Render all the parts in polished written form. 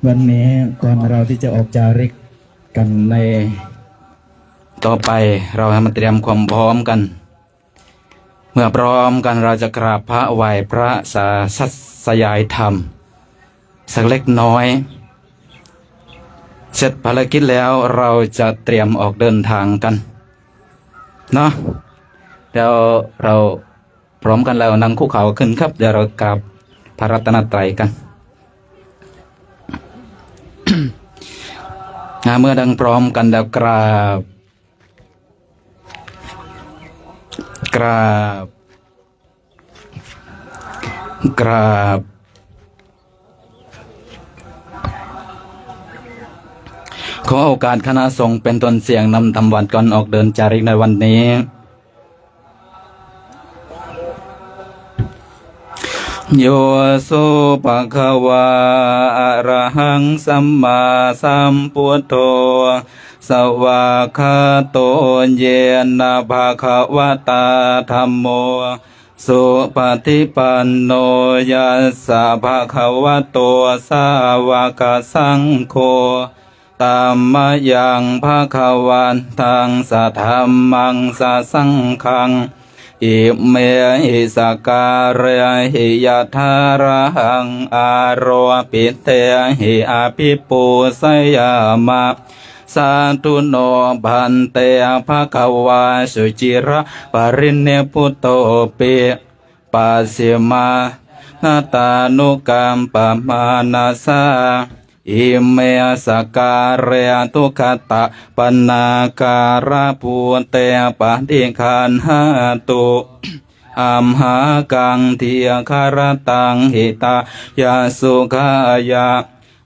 วันนี้ก่อนเราที่จะออกจาริกกันในต่อไปเราให้มาเตรียมความพร้อมกันเมื่อพร้อมกันเราจะกราบพระไหว้พระสยายธรรมสักเล็กน้อยเสร็จภารกิจแล้วเราจะเตรียมออกเดินทางกันเนาะเดี๋ยวเราพร้อมกันแล้วนั่งคุกเข่าขึ้นครับเดี๋ยวเรากราบพระรัตนตรัยกัน เมื่อดังพร้อมกันแล้วกราบขอโอกาสคณะสงฆ์เป็นต้นเสียงนำทำวัดก่อนออกเดินจาริกในวันนี้โยสุปะคะวาอะระหังสัมมาสัมพุทโธสวากขาโตเยนะภะคะวะตาธัมโมสุปฏิปันโนยัสสะภะคะวะโตสาวกสังโฆตัมมะยังภะคะวันตังสัทธัมมังสัสสังฆังอิเมหิสการะหิยะทาระหังอาโรปิเตหิอาภิปูสยามะสาธุโนบันเตภะคะวาสุจิระปริเนพุตโตปิปัสสิมานาตานุกัมปมานาสาอิเมสการะทุขตะปนาการะภูเตปะติคันหาตุอัมหากังเทียคารตังหิตายาสุขายา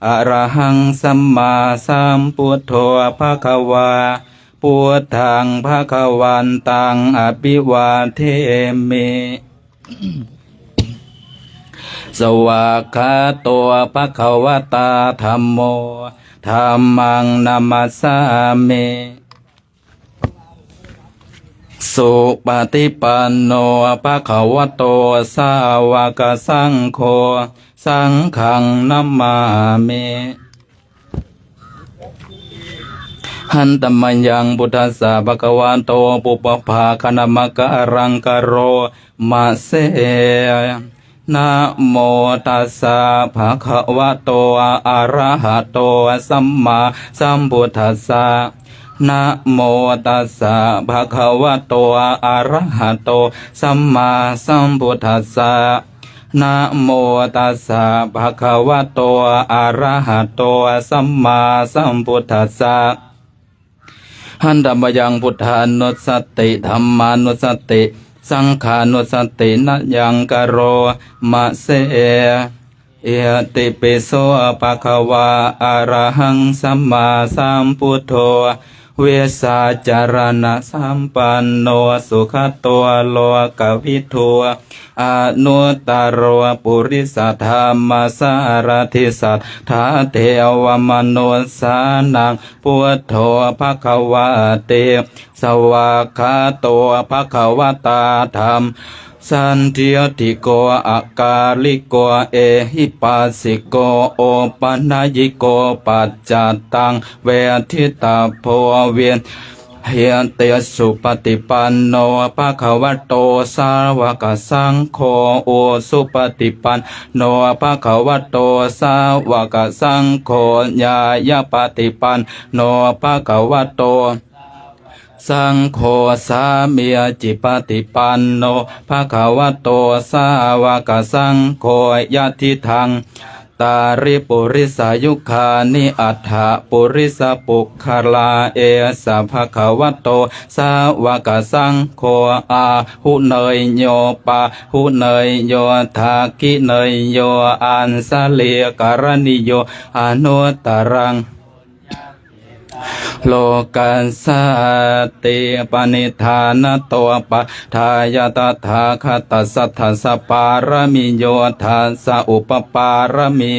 อะระหังสัมมาสัมพุทโธภะคะวาพุทธังภะคะวันตังอภิวาเทมิสวากขาโตภะคะวะตาธัมโมธัมมังนัมมัสสามิสุปฏิปันโนภะคะวะโตสาวกสังโฆสังฆังนัมมามิหันตมัญญังพุทธัสสะภะคะวะโตปุปภาคณมะกะรังกโรมะเสนะโมตัสสะภะคะวะโตอะระหะโตสัมมาสัมพุทธัสสะนะโมตัสสะภะคะวะโตอะระหะโตสัมมาสัมพุทธัสสะนะโมตัสสะภะคะวะโตอะระหะโตสัมมาสัมพุทธัสสะหันธรรมยังพุทธานุสติธัมมานุสติสังขานุสตินะยังกโรมะเสเอติปิโสภะคะวะอะระหังสัมมาสัมพุทโธเวสาจารณะสัมปันโนสุขโตโลกวิทูอนุตตรโรปุริสธรรมสารทิสัทธาเทวมนุสานังพุทโธภะคะวะเตสวากขาโตภะคะวะตาธัมสันทิยติโกอากาลิโกเอหิปัสสิโกโอปัญญิโกปัจจตังเวทิตาโพเวียนเฮียเตสุปฏิปันโนภะคะวะโตสาวกสังโฆโอสุปฏิปันโนภะคะวะโตสาวกสังโฆญายปฏิปันโนภะคะวะโตสังโฆสามีจิปฏิปันโนภะคะวะโตสาวกสังโฆยะทิทังตาริปุริสายุคานิอัฏฐปุริสปุคลาเอสะภะคะวะโตสาวกสังโฆอาหุเนยโยปะหุเนยโยทากิเนยโยอันสะเลกรณิโยอนุตตรังโลกัสสติปนิธานโตปะทายตถาคตสัทธสปารมิโยทัสสะอุปปารมิ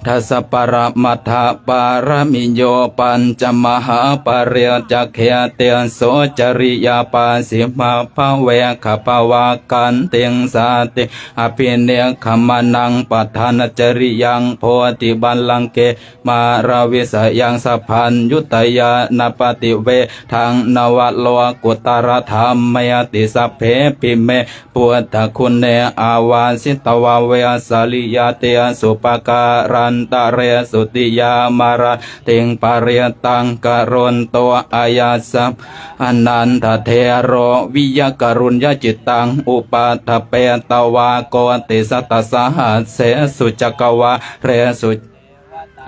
ทัสสะปรมัตถะปารมิโยปัญจมหาปริยจักเขเตโสจริยาปาสิมาภเวขปวากันเตียงสาติอภิเนขมานังปัฏฐานจริยังโพธิบัลลังเกมาราวิสยังสัพพัญยุตยานปฏิเวทางนวโลกุตรธรรมยติสัพเพปิเมปุตตะคุณเนอาวาสิตวาเวสาลิยาเตสุปการันตะเรสุติยามาราติงปริยตังกรณตัวอายาสัพอนันทเทโรวิยกรุญญจิตตังอุปัฏฐเปตวาโกติสัตตสหัสเสสุจักวาเรสุ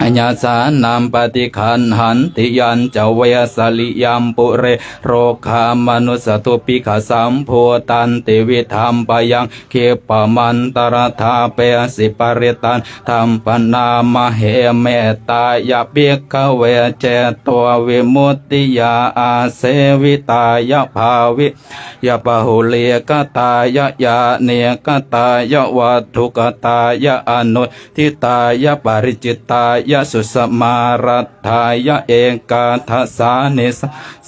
อัญญาสานามปฏิคันหันติยันเจเวสลิยัมปุเรโรคามนุสตุปิขสัมโพตันติวิธรรมปยังเคปมันตรธาเปสิปริตันธรรมปนามเหเมตตายาเบียกเวเจตัววิมุตติยาอาเสวิตายภาวิยาปะหุเลียกตายยาเนกตายวัตถุกตายอนุทิตายปริจิตายยะสุสมารัตถายะเอกาทัสสานิ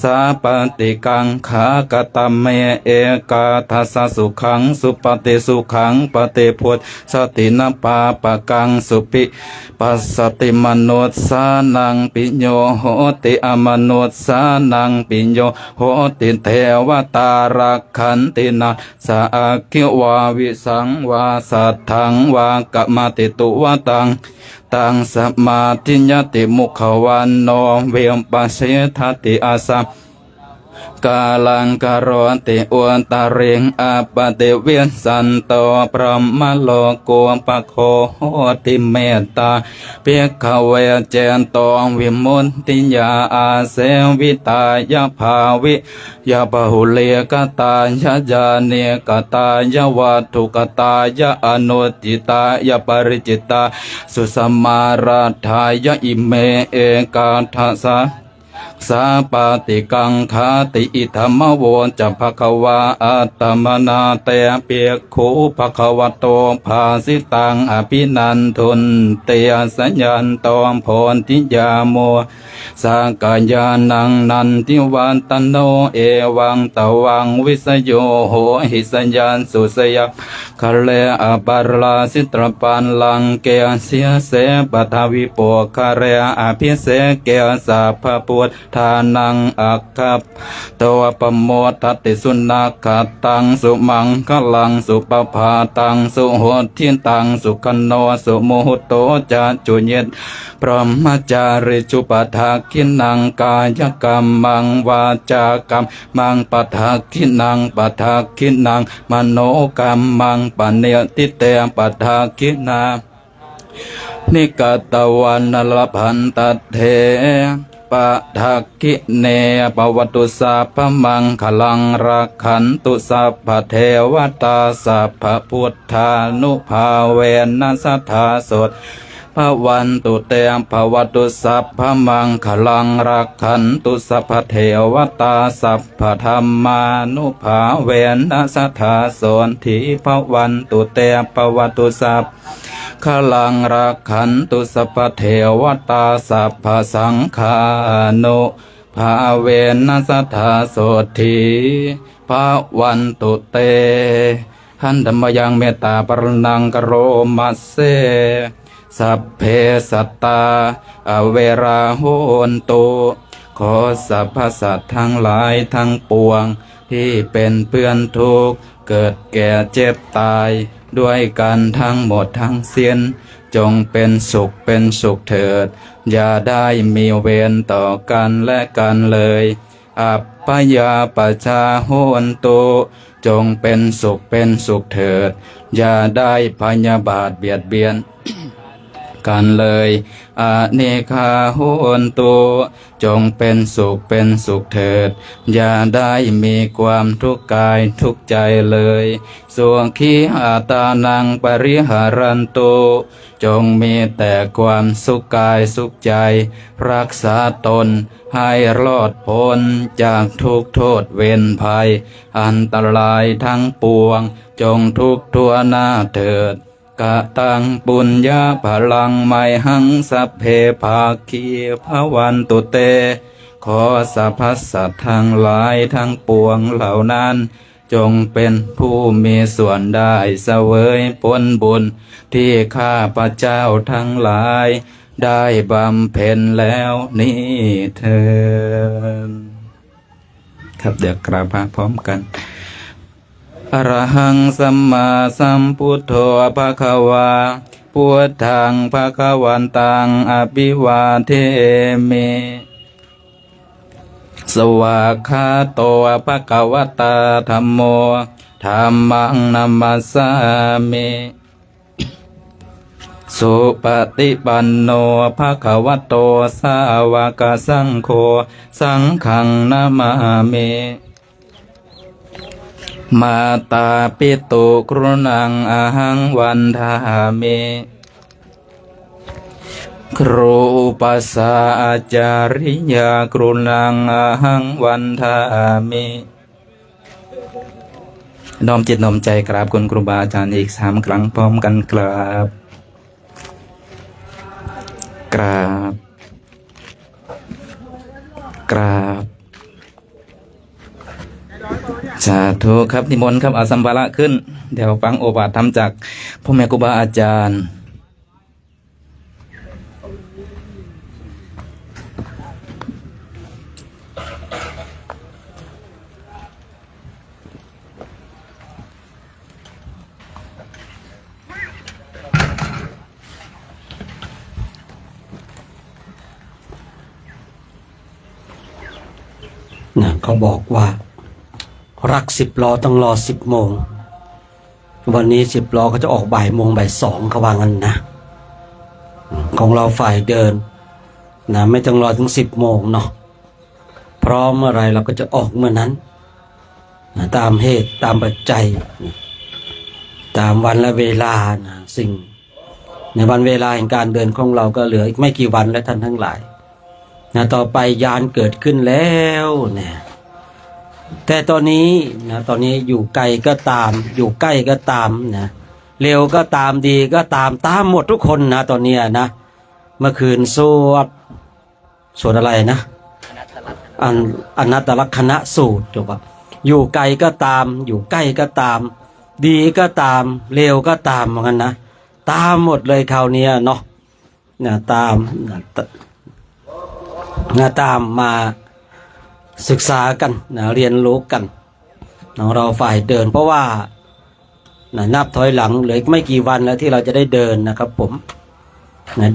สาปฏิกังขากตเมเอกาทัสสะสุขังสุปฏิสุขังปฏิพุทธสตินปาปะกังสุปิปัสสติมนุสสานังปิโยโหติอมนุสสานังปิโยโหติเทวตารักขันตินาสาคิวาวิสังวาสัทธังวากมติตุวตังตังสมาธิญติมุขวันโนเวมปัสเสทติอาสากาลังกโรติอุตาริงอปติเวียนสันโตพรหมโลกุปโคโหติเมตตาเพียขเวเจนตองวิมุตติยาอาเสวิตายภาวิยาปหุเลกตายะจาเนกตายะวัตถุกตายะอนุจิตายะปริจิตาสุสมาราทายะอิเมเอกาทัสสะสาปาติกังคาติอิธรรมโวจะภควาอัตตมนาเตเปียคูภควโตภาสิตังอภินันทุนเตสัญญาณตอมโพนทิยาโมสากายานังนันทิวันตโนเอวังตวังวิสโยโหหิสัญญาณสุสยคะเลอปารลาสิตรปันลังเกเสียเสปทาวิโปคะเรอภิเสเกสัพพพุทธานังอักขับตัวปโมทัติสุนักขตังสุมังคลังสุปภาตังสุโหทินตังสุขโนสุโมหุโตจะจุเยตพรหมจาริจุปทาคินังกายกรรมังวาจากรรมังปทาคินังปทาคินังมโนกรรมังปเนติเตปทาคินานิกตวันนลพันตเทปะทักขิเนปวัตุสัพพมังคลังรักขันตุสัพพเทวตาสัพพพุทธานุภาเวนัสทธาสดภวันตุเตมภวตุสัพพมังคลังรักขันตุสัพพเทวตาสัพพธรรมานุภาเวนัสทธาสนทิภวันตุเตมภวตุสัพขลังรักขันตุสัพพเทวตาสัพพสังฆานุภาเวนัสทธาโสทิภวันตุเตหันธรรมยังเมตตาปรนังกโรมัสเสสัพเพสัตตาอเวราโหนตุขอสรรพสัตว์ทั้งหลายทั้งปวงที่เป็นเพื่อนทุกข์เกิดแก่เจ็บตายด้วยกันทั้งหมดทั้งสิ้นจงเป็นสุขเถิดอย่าได้มีเวรต่อกันและกันเลยอัปปยาปชาโหนตุจงเป็นสุขเถิดอย่าได้พยาบาทเบียดเบียนกันเลยอเนคาโหนตุจงเป็นสุขเถิดอย่าได้มีความทุกข์กายทุกข์ใจเลยสุขีอาตานังปริหารันตุจงมีแต่ความสุขกายสุขใจรักษาตนให้รอดพ้นจากทุกโทษเวรภัยอันตรายทั้งปวงจงทุกข์ทั่วหน้าเถิด กะตังปุญญาพลังไมหังสัพเพภาคีภวันตุเตขอสรรพสัตว์ทั้งหลายทั้งปวงเหล่านั้นจงเป็นผู้มีส่วนได้เสวยผลบุญที่ข้าพเจ้าทั้งหลายได้บำเพ็ญแล้วนี้เถิดครับเดี๋ยวกราบพระพร้อมกันอรหังสัมมาสัมพุทโธภควาพุทธังภควันตังอภิวาเทมิสวากขาโตภควตาธัมโมธัมมังนัมมัสสามิสุปฏิปันโนภควโตสาวกสังโฆสังฆังนามามิมาตาปิตุกรุณังอหังวันทามิครูปัสสะอาจาริยากรุณังอหังวันทามิน้อมจิตน้อมใจกราบคุณครูบาอาจารย์อีก3 ครั้งพร้อมกันกราบกราบกราบสาธุครับนิมนต์ครับเอาสัมภาระขึ้นเดี๋ยวฟังโอวาทธรรมจากพ่อแม่ครูบาอาจารย์เขาบอกว่ารัก10 ล้อต้องรอ10 โมงวันนี้10 ล้อเขาจะออกบ่ายโมงบ่าย2เขาว่างั้นนะของเราฝ่ายเดินนะไม่ต้องรอถึง10 โมงเนาะพร้อมเมื่อไรเราก็จะออกเมื่อนั้นนะตามเหตุตามปัจจัยนะตามวันและเวลานะสิ่งในวันเวลาแห่งการเดินของเราก็เหลืออีกไม่กี่วันแล้วท่านทั้งหลายนะต่อไปยานเกิดขึ้นแล้วนะแต่ตอนนี้อยู่ไกลก็ตามอยู่ใกล้ก็ตามนะเร็วก็ตามดีก็ตามหมดทุกคนนะตอนนี้นะเมื่อคืนสวดอะไรนะอนัตตลักขณสูตรจบว่าอยู่ไกลก็ตามอยู่ใกล้ก็ตามดีก็ตามเร็วก็ตามเหมือนกันนะตามหมดเลยคราวนี้เนาะนะตามมาศึกษากันนะเรียนรู้กันเราฝ่ายเดินเพราะว่านับถอยหลังเหลือไม่กี่วันแล้วที่เราจะได้เดินนะครับผม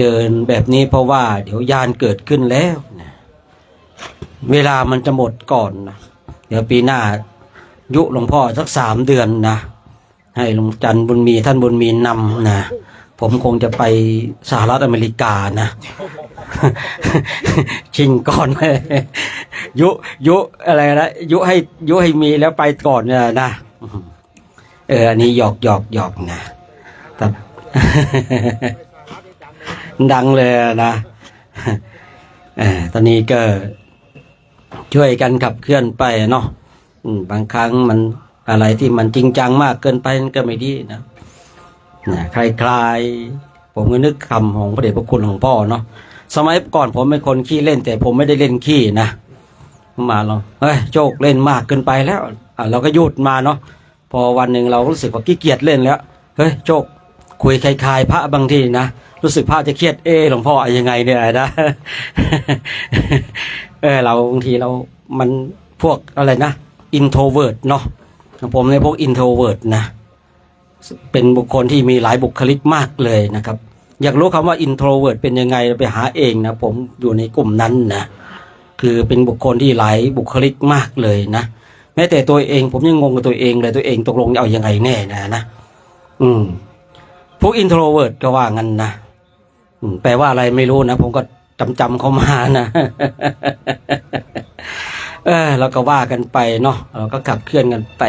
เดินแบบนี้เพราะว่าเดี๋ยวยานเกิดขึ้นแล้วนะเวลามันจะหมดก่อนนะเดี๋ยวปีหน้ายุหลวงพ่อสัก3 เดือนนะให้หลวงจันทร์บุญมีท่านบุญมีนำนะผมคงจะไปสหรัฐอเมริกานะชิงก่อนยุอะไรนะยุให้มีแล้วไปก่อนเนี่ยนะอันนี้หยอกนะแต่ดังเลยนะตอนนี้ก็ช่วยกันขับเคลื่อนไปเนาะบางครั้งมันอะไรที่มันจริงจังมากเกินไปก็ไม่ดีนะคลายผมก็นึกคำของพระเดชพระคุณของพ่อเนาะสมัยก่อนผมเป็นคนขี้เล่นแต่ผมไม่ได้เล่นขี้นะมาลองโจกเล่นมากเกินไปแล้วเราก็หยุดมาเนาะพอวันหนึ่งเรารู้สึกว่าขี้เกียจเล่นแล้วโจกคุยคลายพระบางทีนะรู้สึกพระจะเครียดหลวงพ่อยังไงเนี่ยนะเราบางทีเรามันพวกอะไรนะอินโทรเวิร์ตเนาะผมในพวกอินโทรเวิร์ตนะเป็นบุคคลที่มีหลายบุคลิกมากเลยนะครับอยากรู้คำว่า introvert เป็นยังไงไปหาเองนะผมอยู่ในกลุ่มนั้นนะคือเป็นบุคคลที่หลายบุคลิกมากเลยนะแม้แต่ตัวเองผมยังงงกับตัวเองเลยตัวเองตกลงเอายังไงแน่นะพวก introvert ก็ว่างั้นนะแปลว่าอะไรไม่รู้นะผมก็จำเขามานะเราก็ว่ากันไปเนาะเราก็ขับเคลื่อนกันไป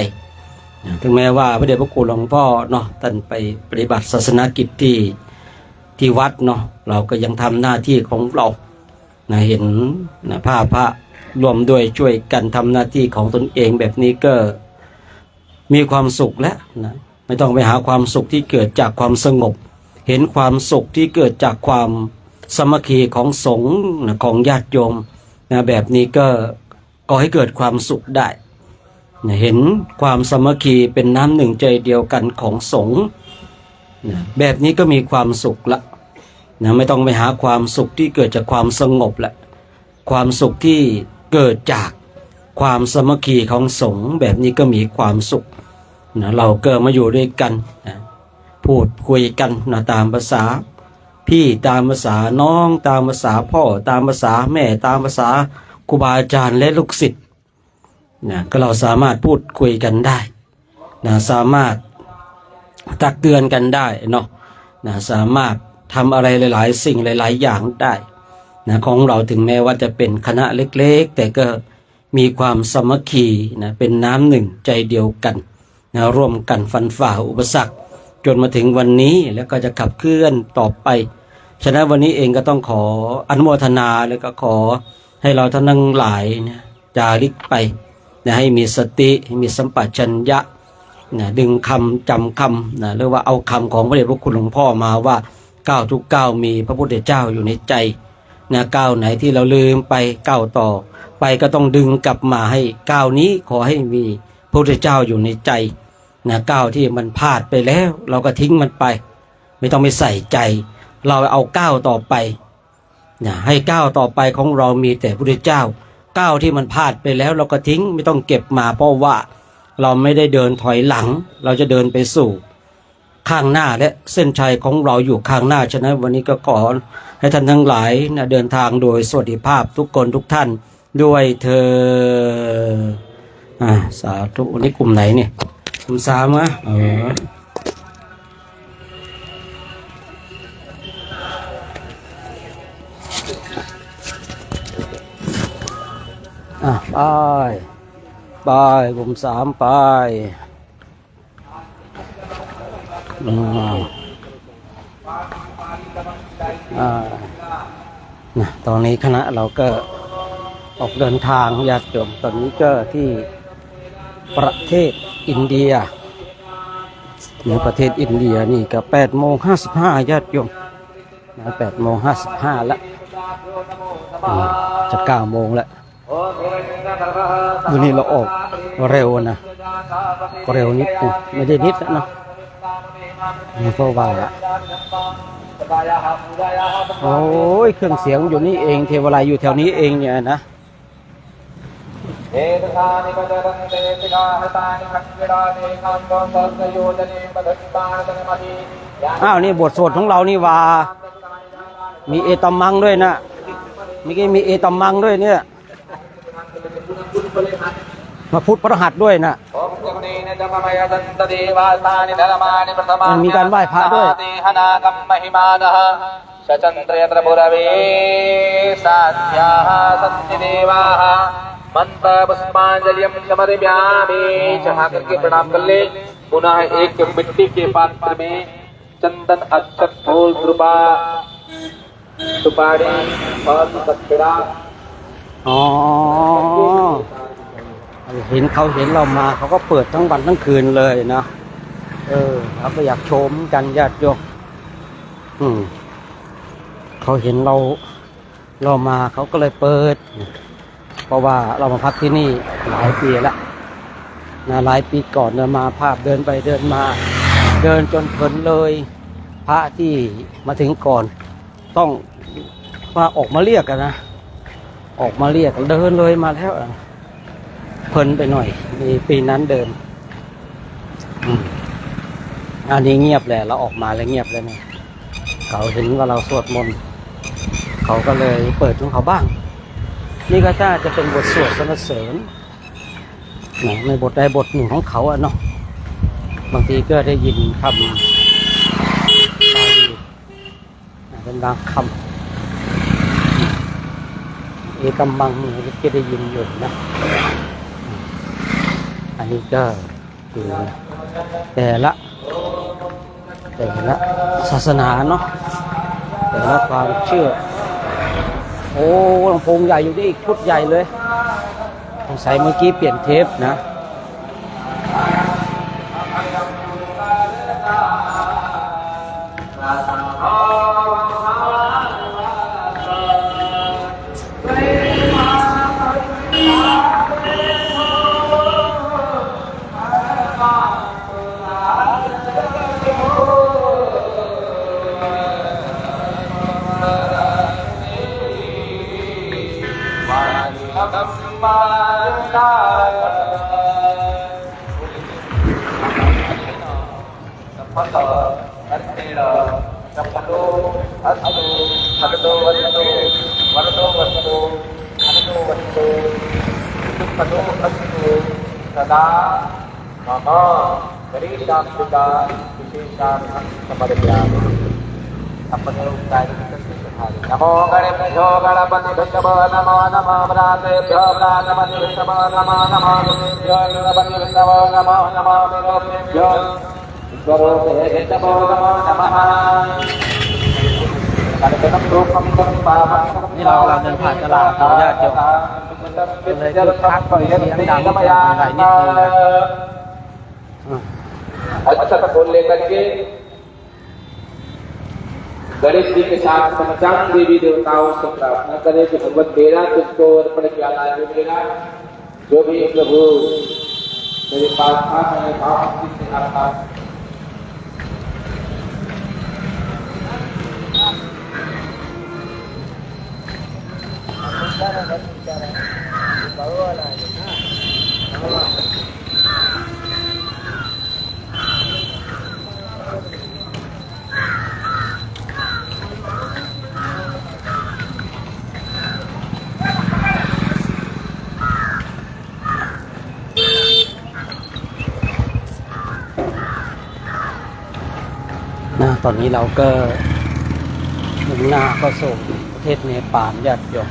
ถึงแม้ว่าพระเดชพระคุณหลวงพ่อเนาะท่านไปปฏิบัติศาสนกิจที่วัดเนาะเราก็ยังทำหน้าที่ของเราเห็นพระรวมด้วยช่วยกันทำหน้าที่ของตนเองแบบนี้ก็มีความสุขแล้วนะ ไม่ต้องไปหาความสุขที่เกิดจากความสงบ เห็นความสุขที่เกิดจากความสามัคคีของสงฆ์ของญาติโยมนะแบบนี้ก็ก่อให้เกิดความสุขได้นะเห็นความสามัคคีเป็นน้ำหนึ่งใจเดียวกันของสงฆ์นะแบบนี้ก็มีความสุขละนะไม่ต้องไปหาความสุขที่เกิดจากความสงบละความสุขที่เกิดจากความสามัคคีของสงฆ์แบบนี้ก็มีความสุขนะเราเกิดมาอยู่ด้วยกันนะพูดคุยกันนะตามภาษาพี่ตามภาษาน้องตามภาษาพ่อตามภาษาแม่ตามภาษาครูบาอาจารย์และลูกศิษย์นะก็เราสามารถพูดคุยกันได้นะสามารถตักเตือนกันได้เนาะนะสามารถทำอะไรหลายๆสิ่งหลายๆอย่างได้นะของเราถึงแม้ว่าจะเป็นคณะเล็กๆแต่ก็มีความสามัคคีนะเป็นน้ำหนึ่งใจเดียวกันนะร่วมกันฟันฝ่าอุปสรรคจนมาถึงวันนี้แล้วก็จะขับเคลื่อนต่อไปฉะนั้นวันนี้เองก็ต้องขออนุโมทนาแล้วก็ขอให้เราท่านทั้งหลายนะจาริกไปนะให้มีสติให้มีสัมปชัญญะนะดึงคำจำคำนะหรือว่าเอาคำของพระเดชพระคุณหลวงพ่อมาว่าก้าวทุกก้าวมีพระพุทธเจ้าอยู่ในใจนะก้าวไหนที่เราลืมไปก้าวต่อไปก็ต้องดึงกลับมาให้ก้าวนี้ขอให้มีพระพุทธเจ้าอยู่ในใจนะก้าวที่มันพลาดไปแล้วเราก็ทิ้งมันไปไม่ต้องไปใส่ใจเราเอาก้าวต่อไปนะให้ก้าวต่อไปของเรามีแต่พระพุทธเจ้าก้าวที่มันพลาดไปแล้วเราก็ทิ้งไม่ต้องเก็บมาเพราะว่าเราไม่ได้เดินถอยหลังเราจะเดินไปสู่ข้างหน้าและเส้นชัยของเราอยู่ข้างหน้าฉะนั้นวันนี้ก็ขอให้ท่านทั้งหลายนะเดินทางโดยสวัสดิภาพทุกคนทุกท่านด้วยเธอสาธุวันนี้กลุ่มไหนเนี่ยกลุ่มสามนะไปกลุ่มสามไปตอนนี้คณะเราก็ออกเดินทางญาติโยมตอนนี้ก็ที่ประเทศอินเดียในประเทศอินเดียนี่ก็8:55ญาติโยมนะ8:55แล้วจะ9 โมงแล้ววันนี้เราออกเร็วนะเร็วนิดนึงไม่ได้นิดนะเพราะว่าโอ้ยเครื่องเสียงอยู่นี่เองเทวไลยอยู่แถวนี้เองเนี่ยนะอ้าวนี่บทสวดของเรานี่ว่ามีเอตัมมังด้วยนะมีเอตัมมังด้วยเนี่ยมาพุทธพระหัตถ์ด้วยนะมีการไหว้พระด้วยमंत्र पुष्पांजलियम समर्पयामि चढ़ा करके प्रणाम कर ले पुनः एक मिट्टी के पात्र में चंदन अक्षत फूल कृपा सुपारी और दक्षिणा เห็นเรามาเขาก็เปิดทั้งวันทั้งคืนเลยนะเราก็อยากชมกันญาติโยมเขาเห็นเรามาเขาก็เลยเปิดเพราะว่าเรามาพักที่นี่หลายปีแล้วนะหลายปีก่อนมาภาพเดินไปเดินมาเดินจนเพลินเลยพระที่มาถึงก่อนต้องมาออกมาเรียกกันนะออกมาเรียกเดินเลยมาแล้วเพลินไปหน่อยมีปีนั้นเดินอันนี้เงียบแหละเราออกมาแล้วเงียบแล้วเนี่ยเขาเห็นว่าเราสวดมนต์เขาก็เลยเปิดของเขาบ้างนี่ก็น่าจะเป็นบทสวดสรรเสริญในบทใดบทหนึ่งของเขาเนาะบางทีก็ได้ยินคำเป็นบางคำเอกัมมังนี่ก็ได้ยินอยู่นะอันนี้ก็คือแต่ละศาสนาเนาะแต่ละความเชื่อโอ้ลำโพงใหญ่อยู่นี่อีกชุดใหญ่เลยสงสัยเมื่อกี้เปลี่ยนเทปนะ सदा मम शरीरात्मिका विशेषान् समर्पयामि अपने नमो गणेभ्यो गणपतिभ्यो नमो नमो व्रातेभ्यो व्रातपतिभ्यो नमो नमो गुरुभ्यो गुरुपतिभ्यो नमो नमो विरोधेभ्यो ईश्वरोभ्यो नमो नमः นี่เราเดินผ่านตลาดญาติโยมเลยคึกคักมีเสียงดังหลายนิดนึงเลย अच्छा फूल लेकर के गणेश जी के साथ पंचांग देवी देवताओं से प्रार्थना करें कि भगवत मेरा तुझको अर्पण किया मेरा जो भी प्रभु मेरे पास था मैंने भाव से आताตอนนี้เราก็มุ่งหน้าก็สู่ประเทศเนปาลญาติโยม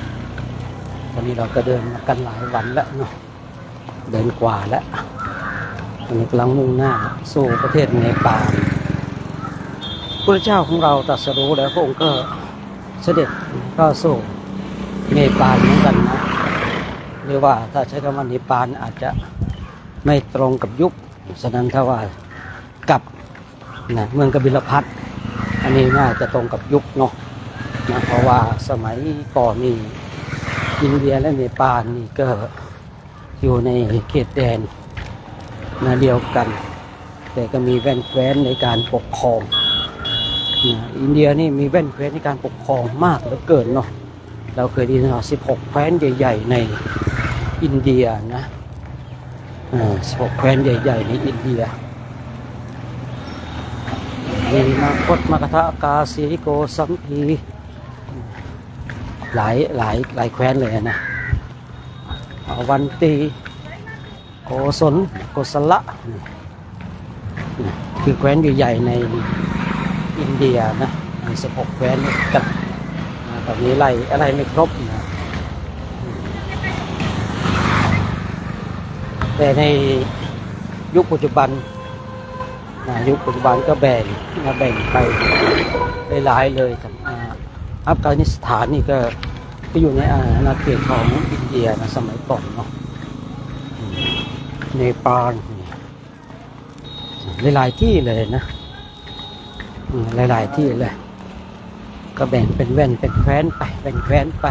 ตอนนี้เราก็เดินมากันหลายวันแล้วเนาะเดินกว่าแล้วตอนนี้กำลังมุ่งหน้าสู่ประเทศเนปาลพระเจ้าของเราตรัสรู้แล้วพระองค์ก็เสด็จก็สู่เนปาลเหมือนกันนะหรือว่าถ้าใช้คำว่าเนปาลอาจจะไม่ตรงกับยุคฉะนั้นถ้าว่ากับนะเมืองกบิลพัสต์อันนี้น่าจะตรงกับยุคเนาะนะเพราะว่าสมัยก่อนนี่อินเดียและเนปาลนี่ก็อยู่ในเขตแดนนะเดียวกันแต่ก็มีแว่นแคว้นในการปกครองนะอินเดียนี่มีแว่นแคว้นในการปกครองมากเหลือเกินเนาะเราเคยได้ยินว่า16แคว้นใหญ่ๆในอินเดียนะ16แคว้นใหญ่ๆในอินเดียมีมาคตมกทะกาสีโกสัมพีหลายแคว้นเลยนะวันตีโกศลโกศละคือแคว้นใหญ่ๆในอินเดียนะมี16แคว้นกันตอนนี้ไล่อะไรไม่ครบนะแต่ในยุคปัจจุบันยุคปัจจุบันก็แบ่งไปหลายเลยครับอัฟกานิสถานนี่ก็อยู่ในอาณาเขตของอินเดียนะสมัยก่อนเนาะเนปาลหลายที่เลยนะหลายที่เลยก็แบ่งเป็นแว่นเป็นแคว้นไปเป็นแคว้นไป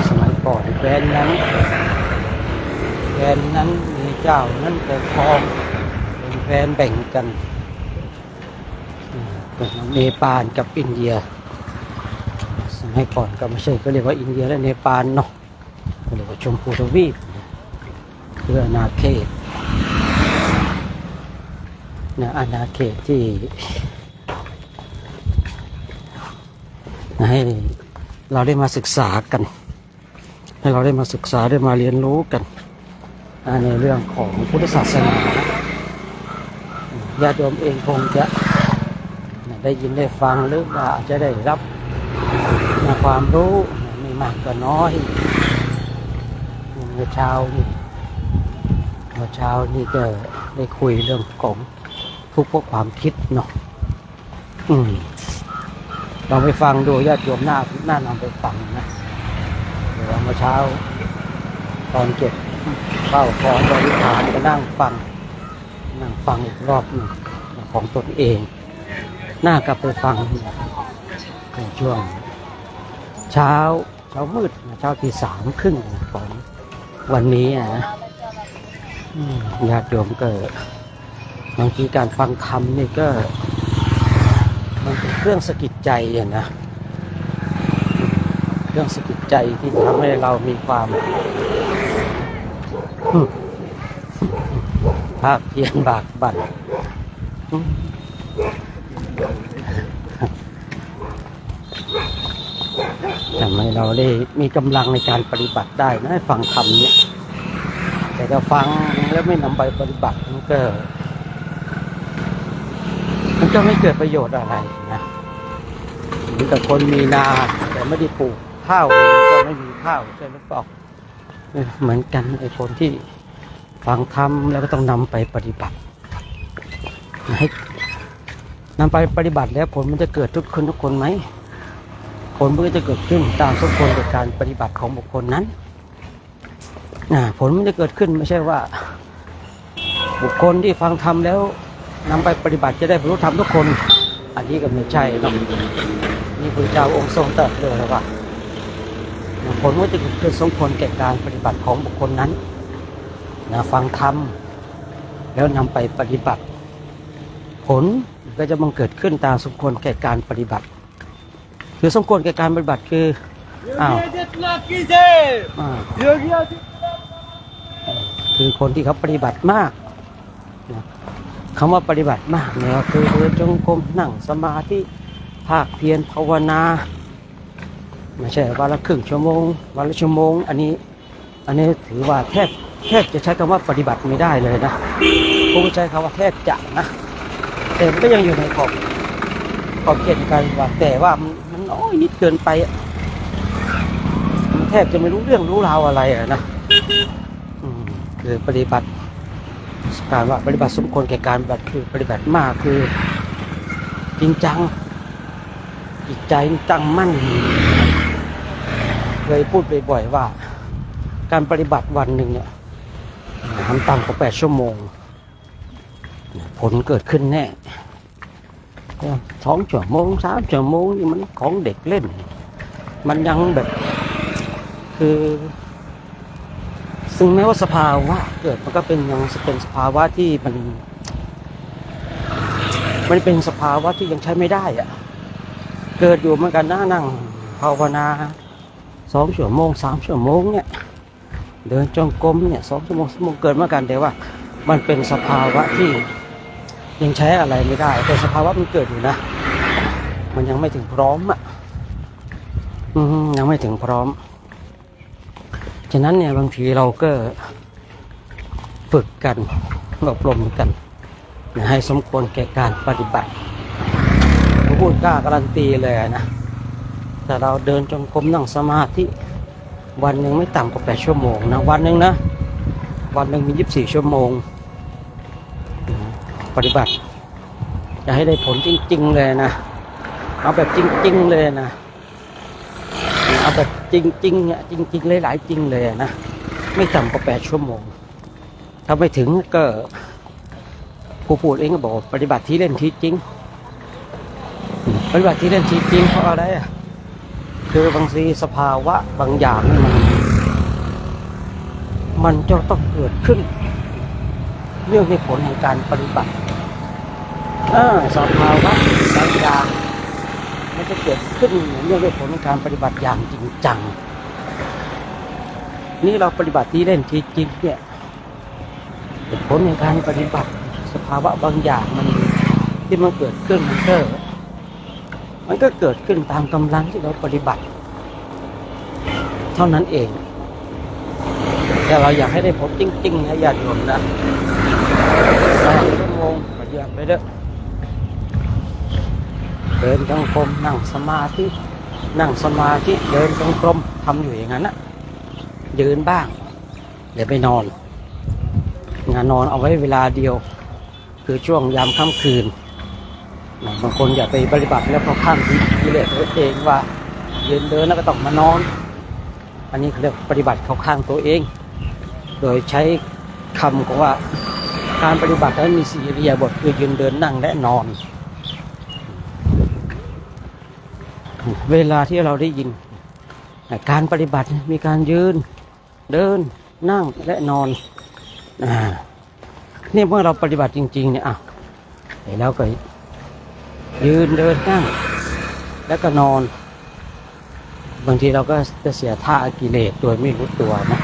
สมัยก่อนแคว้นนั้นมีเจ้านั้นปกครองเป็นแคว้นแบ่งกันเนปาลกับอินเดียสมัยก่อนก็ไม่ใช่ก็เรียกว่าอินเดียและเนปาลเนาะเรียกว่าชมพูทวีปคืออาณาเขตอาณาเขตที่ให้เราได้มาศึกษากันให้เราได้มาศึกษาได้มาเรียนรู้กันในเรื่องของพุทธศาสนาญาติโยมเองคงจะได้ยินได้ฟังหรือว่าอาจจะได้รับความรู้ไม่มากก็น้อยเมื่อเช้านี่ก็ได้คุยเรื่องของทุกพวกความคิดเนาะลองไปฟังดูญาติโยมน่านำไปฟังนะเดี๋ยวเมื่อเช้าตอนเก็บข้าวของบริหารก็นั่งฟังอีกรอบหนึ่งของตนเองน่ากลับไปฟังในช่วงเช้ามืดเช้าตี 3:30ของวันนี้นะญาติโยมก็บางทีการฟังธรรมนี่ก็มันเป็นเครื่องสะกิดใจนะ เรื่องสะกิดใจที่ทำให้เรามีความภาคเพียรบากบั่นทำให้เราได้มีกำลังในการปฏิบัติได้นะฟังธรรมเนี่ยแต่ถ้าฟังแล้วไม่นำไปปฏิบัติมันก็ไม่เกิดประโยชน์อะไรนะเหมือนกับคนมีนาแต่ไม่ได้ปลูกข้าวเลยก็ไม่มีข้าวใช่ไหมเปล่าเหมือนกันไอ้คนที่ฟังธรรมแล้วก็ต้องนำไปปฏิบัติให้นำไปปฏิบัติแล้วผลมันจะเกิดทุกคนไหมผลมันก็จะเกิดขึ้นตามสมควรกับการปฏิบัติของบุคคลนั้นผลมันจะเกิดขึ้นไม่ใช่ว่าบุคคลที่ฟังธรรมแล้วนำไปปฏิบัติจะได้บรรลุธรรมทุกคนอันนี้ก็ไม่ใช่หรอกนี่พระเจ้าองค์ทรงตรัสเลยว่าผลว่าจะเกิดขึ้นสมควรแก่การปฏิบัติของบุคคลนั้นฟังธรรมแล้วนำไปปฏิบัติผลก็จะบังเกิดขึ้นตามสมควรแก่การปฏิบัติคือสมควรแก่การปฏิบัติคือคือคนที่เขาปฏิบัติมากคำว่าปฏิบัติมากเนี่ยคือเดินจงกรมนั่งสมาธิภาคเพียรภาวนาไม่ใช่วันละครึ่งชั่วโมงวันละชั่วโมงอันนี้ถือว่าแทบจะใช้คำว่าปฏิบัติไม่ได้เลยนะผมใช้คำว่าแทบจะนะแต่มันก็ยังอยู่ในขอบเขตการปฏิบัติแต่ว่ามันน้อยนิดเกินไปมันแทบจะไม่รู้เรื่องรู้ราวอะไรนะคือปฏิบัติการว่าปฏิบัติสมควรแก่การปฏิบัติคือปฏิบัติมากคือจริงจังจิตใจตั้งมั่นเคยพูดบ่อยๆว่าการปฏิบัติวันหนึ่งเนี่ยทำต่ำกว่า8 ชั่วโมงผลเกิดขึ้นแน่2 ชั่วโมง3 ชั่วโมงนี่มันของเด็กเล่นมันยังแบบคือซึ่งแม้ว่าสภาวะเกิดมันก็เป็นสภาวะที่มันเป็นสภาวะที่ยังใช้ไม่ได้อะเกิดอยู่เหมือนกันนั่งภาวนา2 ชั่วโมง3 ชั่วโมงเนี่ยเดินจงกรมเนี่ย2 ชั่วโมงเกิดเหมือนกันแต่ว่ามันเป็นสภาวะที่ยังใช้อะไรไม่ได้แต่สภาวะมันเกิดอยู่นะมันยังไม่ถึงพร้อมอ่ะยังไม่ถึงพร้อมฉะนั้นเนี่ยบางทีเราก็ฝึกกันอบรมกันให้สมควรแก่การปฏิบัติผมพูดกล้าการันตีเลยนะแต่เราเดินจงกรมนั่งสมาธิวันหนึ่งไม่ต่ำกว่า8 ชั่วโมงนะวันหนึ่งมี24 ชั่วโมงปฏิบัติจะให้ได้ผลจริงๆเลยนะเอาแบบจริงๆเลยนะเอาแบบจริงๆเนี่ยจริงๆหลายๆจริงเลยนะไม่ต่ำกว่า8 ชั่วโมงถ้าไม่ถึงก็ผู้พูดเองก็บอกปฏิบัติที่เล่นที่จริงปฏิบัติที่เล่นที่จริงเพราะอะไรอ่ะคือบางทีสภาวะบางอย่างมันจะต้องเกิดขึ้นเรื่องในผลของการปฏิบัติสภาวะบางอย่างมันจะเกิดขึ้นเรื่องในผลของการปฏิบัติอย่างจริงจังนี่เราปฏิบัติที่เล่นที่จริงเนี่ยผลในการปฏิบัติสภาวะบางอย่างที่มันเกิดขึ้นมันก็เกิดขึ้นตามกำลังที่เราปฏิบัติเท่านั้นเองแต่เราอยากให้ได้ผลจริงๆนะญาติโยมนะ3 ชั่วโมงปฏิบัติไปเด้อเดินจงกรมนั่งสมาธิเดินจงกรมทำอยู่อย่างนั้นนะยืนบ้างเดี๋ยวไปนอนเอาไว้เวลาเดียวคือช่วงยามค่ำคืนบางคนอยากไปปฏิบัติแล้วเขาข้ามกิเลสตัวเองว่ายืนเดินแล้วก็ต้องมานอนอันนี้เขาเรียกปฏิบัติเขาข้างตัวเองโดยใช้คำของว่าการปฏิบัตินั้นมี4 อิริยาบถคือยืนเดินนั่งและนอนเวลาที่เราได้ยินการปฏิบัติมีการยืนเดินนั่งและนอนนี่เมื่อเราปฏิบัติจริงๆเนี่ยแล้วก็ยืนเดินนั่งแล้วก็นอน บางทีเราก็จะเสียท่ากิเลสโดยไม่รู้ตัวนะ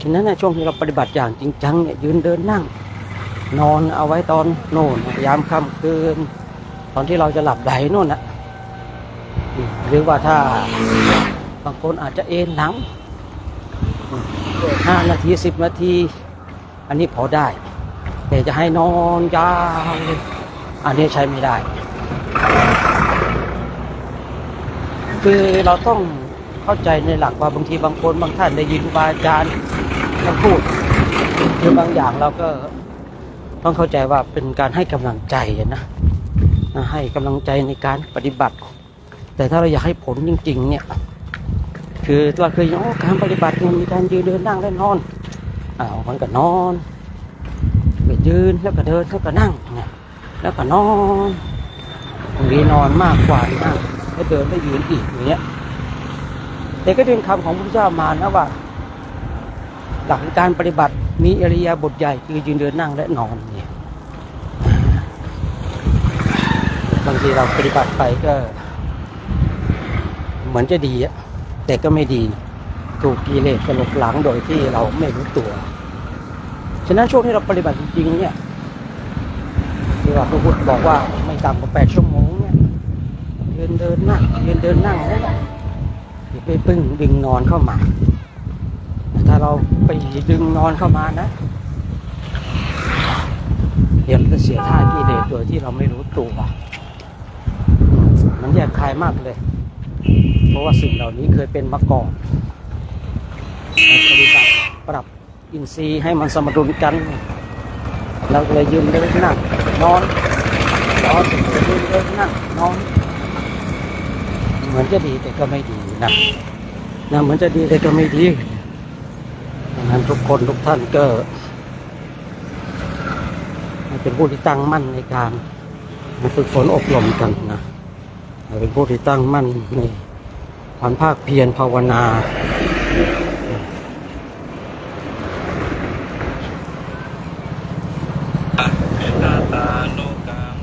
ฉะนั้นช่วงที่เราปฏิบัติอย่างจริงจังเนี่ยยืนเดินนั่งนอนเอาไว้ตอนโน่นยามค่ำคืนตอนที่เราจะหลับไหลโน่นนะหรือว่าถ้าบางคนอาจจะเอนหลัง5 นาที10 นาทีอันนี้พอได้แต่จะให้นอนยาวเลยอันนี้ใช้ไม่ได้คือเราต้องเข้าใจในหลักว่าบางทีบางคนบางท่านได้ยินครูบาอาจารย์ท่านพูดคือบางอย่างเราก็ต้องเข้าใจว่าเป็นการให้กำลังใจนะให้กำลังใจในการปฏิบัติแต่ถ้าเราอยากให้ผลจริงๆเนี่ยคือเราเคยการปฏิบัติมันมีการยืนเดินนั่งและนอนมันก็นอนก็ยืนแล้วก็เดินแล้วก็นั่งเนี่ยแล้วก็นอนบางทีนอนมากกว่านั่งแล้วเดินแล้วยืนอีกอย่างเงี้ยแต่ก็เป็นคำของพระพุทธเจ้ามานะว่าหลักการปฏิบัติมีอิริยาบถใหญ่คือยืนเดินนั่งและนอนเนี่ยบางทีเราปฏิบัติไปก็เหมือนจะดีแต่ก็ไม่ดีถูกกิเลสกระหลบหลังโดยที่เราไม่รู้ตัวฉะนั้นช่วงที่เราปฏิบัติจริงๆเนี่ยที่ว่าพระพุทธบอกว่าไม่ต่ำกว่า8 ชั่วโมงเนี่ยยืนเดินนั่งยืนเดินนั่งแล้วอย่าไปปึ้งดึงนอนเข้ามาถ้าเราไปดึงนอนเข้ามานะเดี๋ยวเราจะเสียท่ากิเลสโดยที่เราไม่รู้ตัวมันแยกคายมากเลยเพราะว่าสิ่งเหล่านี้เคยเป็นมาก่อนปฏิบัติปรับอินทรีย์ให้มันสมดุลกันเราเลยยืนเดินนั่งนอนยืนเดินนั่งนอนเหมือนจะดีแต่ก็ไม่ดีนะเหมือนจะดีแต่ก็ไม่ดีดังนั้นทุกคนทุกท่านก็เป็นผู้ที่ตั้งมั่นในการฝึกฝนอบรมกันนะเป็นผู้ที่ตั้งมั่นในความภาคเพียรภาวนาตาโลกาม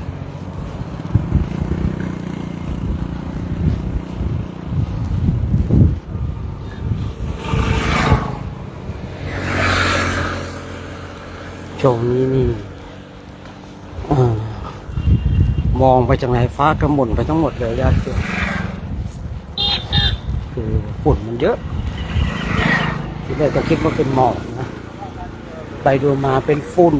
ช่วงนี้นี่มองไปจากไหนฟ้ากระหม่นไปทั้งหมดเลยญาติโยมคือฝุ่นมันเยอะที่แรกก็คิดว่าเป็นหมอกนะไปดูมาเป็นฝุ่น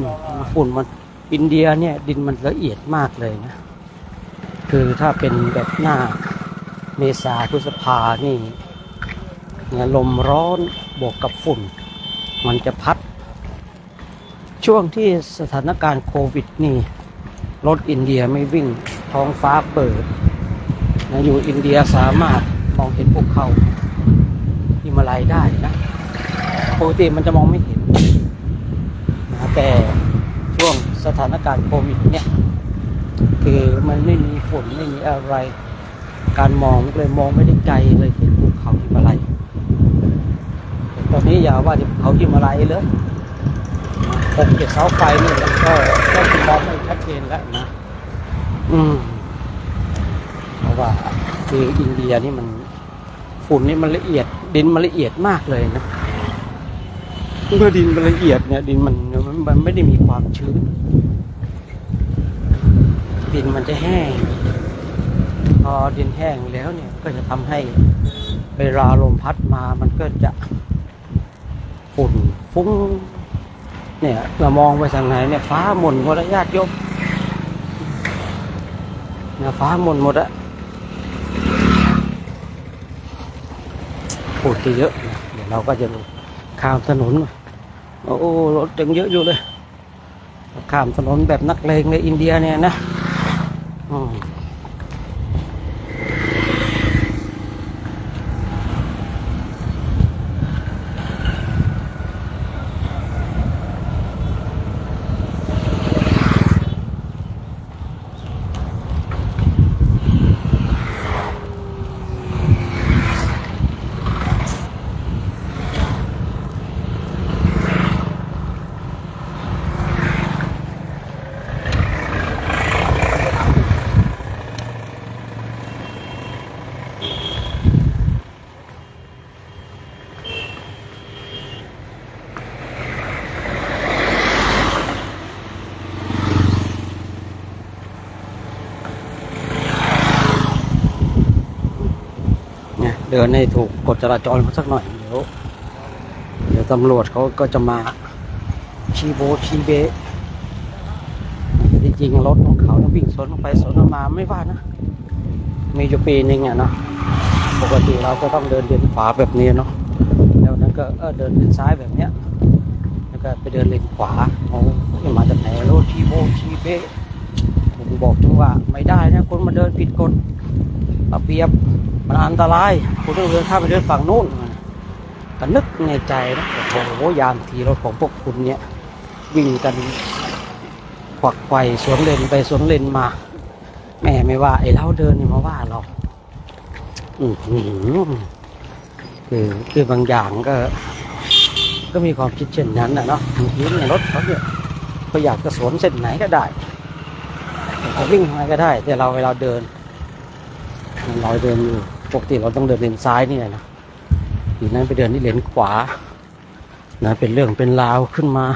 มันอินเดียเนี่ยดินมันละเอียดมากเลยนะคือถ้าเป็นแบบหน้าเมษาพฤษภานี่เนี่ยลมร้อนบวกกับฝุ่นมันจะพัดช่วงที่สถานการณ์โควิดนี่รถอินเดียไม่วิ่งท้องฟ้าเปิดนะอยู่อินเดียสามารถมองเห็นภูเขาหิมาลัยได้นะปกติมันจะมองไม่เห็นนะแต่ช่วงสถานการณ์โควิดเนี่ยคือมันไม่มีฝนไม่มีอะไรการมองเลยมองไม่ได้ไกลเลยเห็นภูเขาหิมาลัยตอนนี้อย่าว่าภูเขาหิมาลัยเลย6-7 เสาไฟนี่มันก็มองไม่ชัดเจนแล้วนะเพราะว่าคืออินเดียนี่มันฝุ่นนี่มันละเอียดดินมันละเอียดมากเลยนะเมื่อดินมันละเอียดเนี่ยดินมันไม่ได้มีความชื้นดินมันจะแห้งพอดินแห้งแล้วเนี่ยก็จะทำให้เวลาลมพัดมามันก็จะฝุ่นฟุ้งเนี่ยเรามองไปทางไหนเนี่ยฟ้าหม่นหมดแล้วญาติโยมเนี่ยฟ้าหม่นหมดอะฝุ่นเยอะเดี๋ยวเราก็จะข้ามถนนโอ้รถยังเยอะอยู่เลยข้ามถนนแบบนักเลงในอินเดียเนี่ยนะ เดินให้ถูกกฎจราจรเขาสักหน่อยเดี๋ยวตำรวจเขาก็จะมาชี้โบะชี้เบะจริงๆรถของเขาวิ่งสวนไปสวนมาไม่ว่านะมีอยู่ปีนึงอ่ะเนาะปกติเราก็ต้องเดินเลนขวาแบบนี้เนาะแล้วนั้นก็เดินเลนซ้ายแบบเนี้ยแล้วก็ไปเดินเลนขวามาจากไหนรถชี้โบะชี้เบะผมบอกถึงว่าไม่ได้นะคนมาเดินผิดกฎระเบียบมันอันตรายคุณต้องเดินข้ามไปเดินฝั่งโน้นก็นึกในใจนะโอ้โหยามทีรถของพวกคุณเนี่ยวิ่งกันขวักไขว่สวนเลนไปสวนเลนมาแม่ไม่ว่าไอ้เราเดินนี่มาว่าเราคือบางอย่างก็มีความคิดเช่นนั้นนะเนาะบางทีในรถเขาเนี่ยเขาอยากจะสวนเส้นไหนก็ได้จะวิ่งอะไรก็ได้แต่เราเวลาเดินอยู่ปกติเราต้องเดินเลนซ้ายนี่นะทีนั้นไปเดินที่เลนขวานะเป็นเรื่องเป็นราวขึ้นมา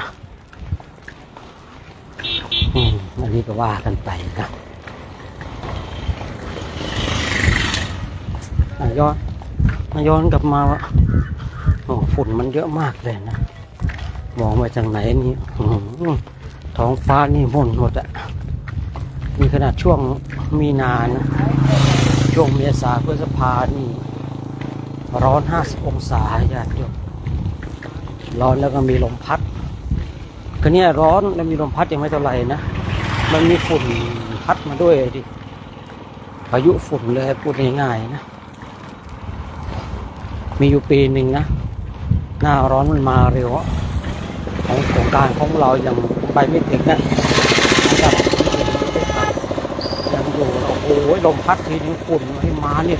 อันนี้ก็ว่ากันไปนะย้อนกลับมาว่าฝุ่นมันเยอะมากเลยนะมองมาจากไหนนี่ท้องฟ้านี่หมดอะมีขนาดช่วงมีนานะช่วงเมษาพฤษภานี่ร้อน50 องศาญาติโยมร้อนแล้วก็มีลมพัดก็เนี่ยร้อนแล้วมีลมพัดยังไม่เท่าไหร่นะมันมีฝุ่นพัดมาด้วยดิพายุฝุ่นเลยพูดง่ายๆนะมีอยู่ปีหนึ่งนะหน้าร้อนมันมาเร็วของโครงการของเรายังไปไม่ถึงนะนะครับยังอยู่โอ้โหลมพัดทีนึงฝุ่นให้มาเนี่ย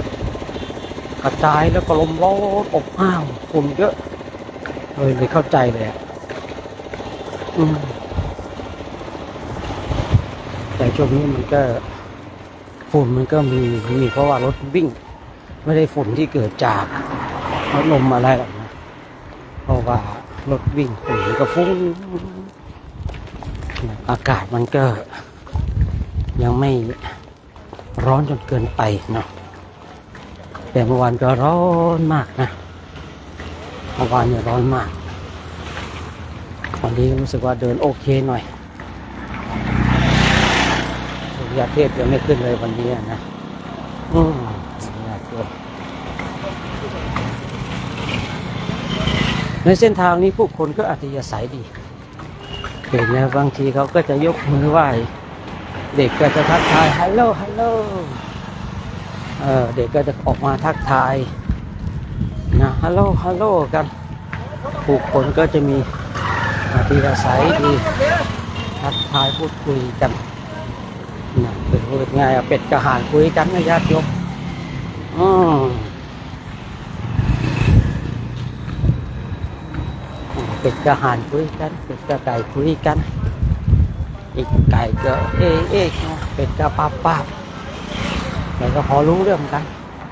กระจายแล้วก็ลมร้อนอบอ้าวฝุ่นเยอะเลยเข้าใจเลยแต่ช่วงนี้มันก็ฝุ่นมันก็มีเพราะว่ารถวิ่งไม่ได้ฝุ่นที่เกิดจากพัดลมอะไรหรอกนะเพราะว่ารถวิ่งฝุ่นก็ฟุ้งอากาศมันก็ยังไม่ร้อนจนเกินไปเนาะแต่เมื่อวานก็ร้อนมากนะเมื่อวานเนี่ยร้อนมากวันนี้รู้สึกว่าเดินโอเคหน่อยสุริยเทพยังไม่ขึ้นเลยวันนี้นะในเส้นทางนี้ผู้คนก็อัธยาศัยดีเห็นนะบางทีเขาก็จะยกมือไหว้เด็กก็จะทักทายฮัลโหลฮัลโหลเด็กก็จะออกมาทักทายนะฮัลโหลฮัลโหลกันผู้คนก็จะมีอัธยาศัยดีทักทายพูดคุยกันนะเป็นพูดง่ายเป็ดกระหานคุยกันนะญาติโยมเป็ดกระหานคุยกันเป็ดกระไก่คุยกันอีกไก่ก็เอ๊ะเป็ดกระป้าแล้วก็พอรู้เรื่องกันบ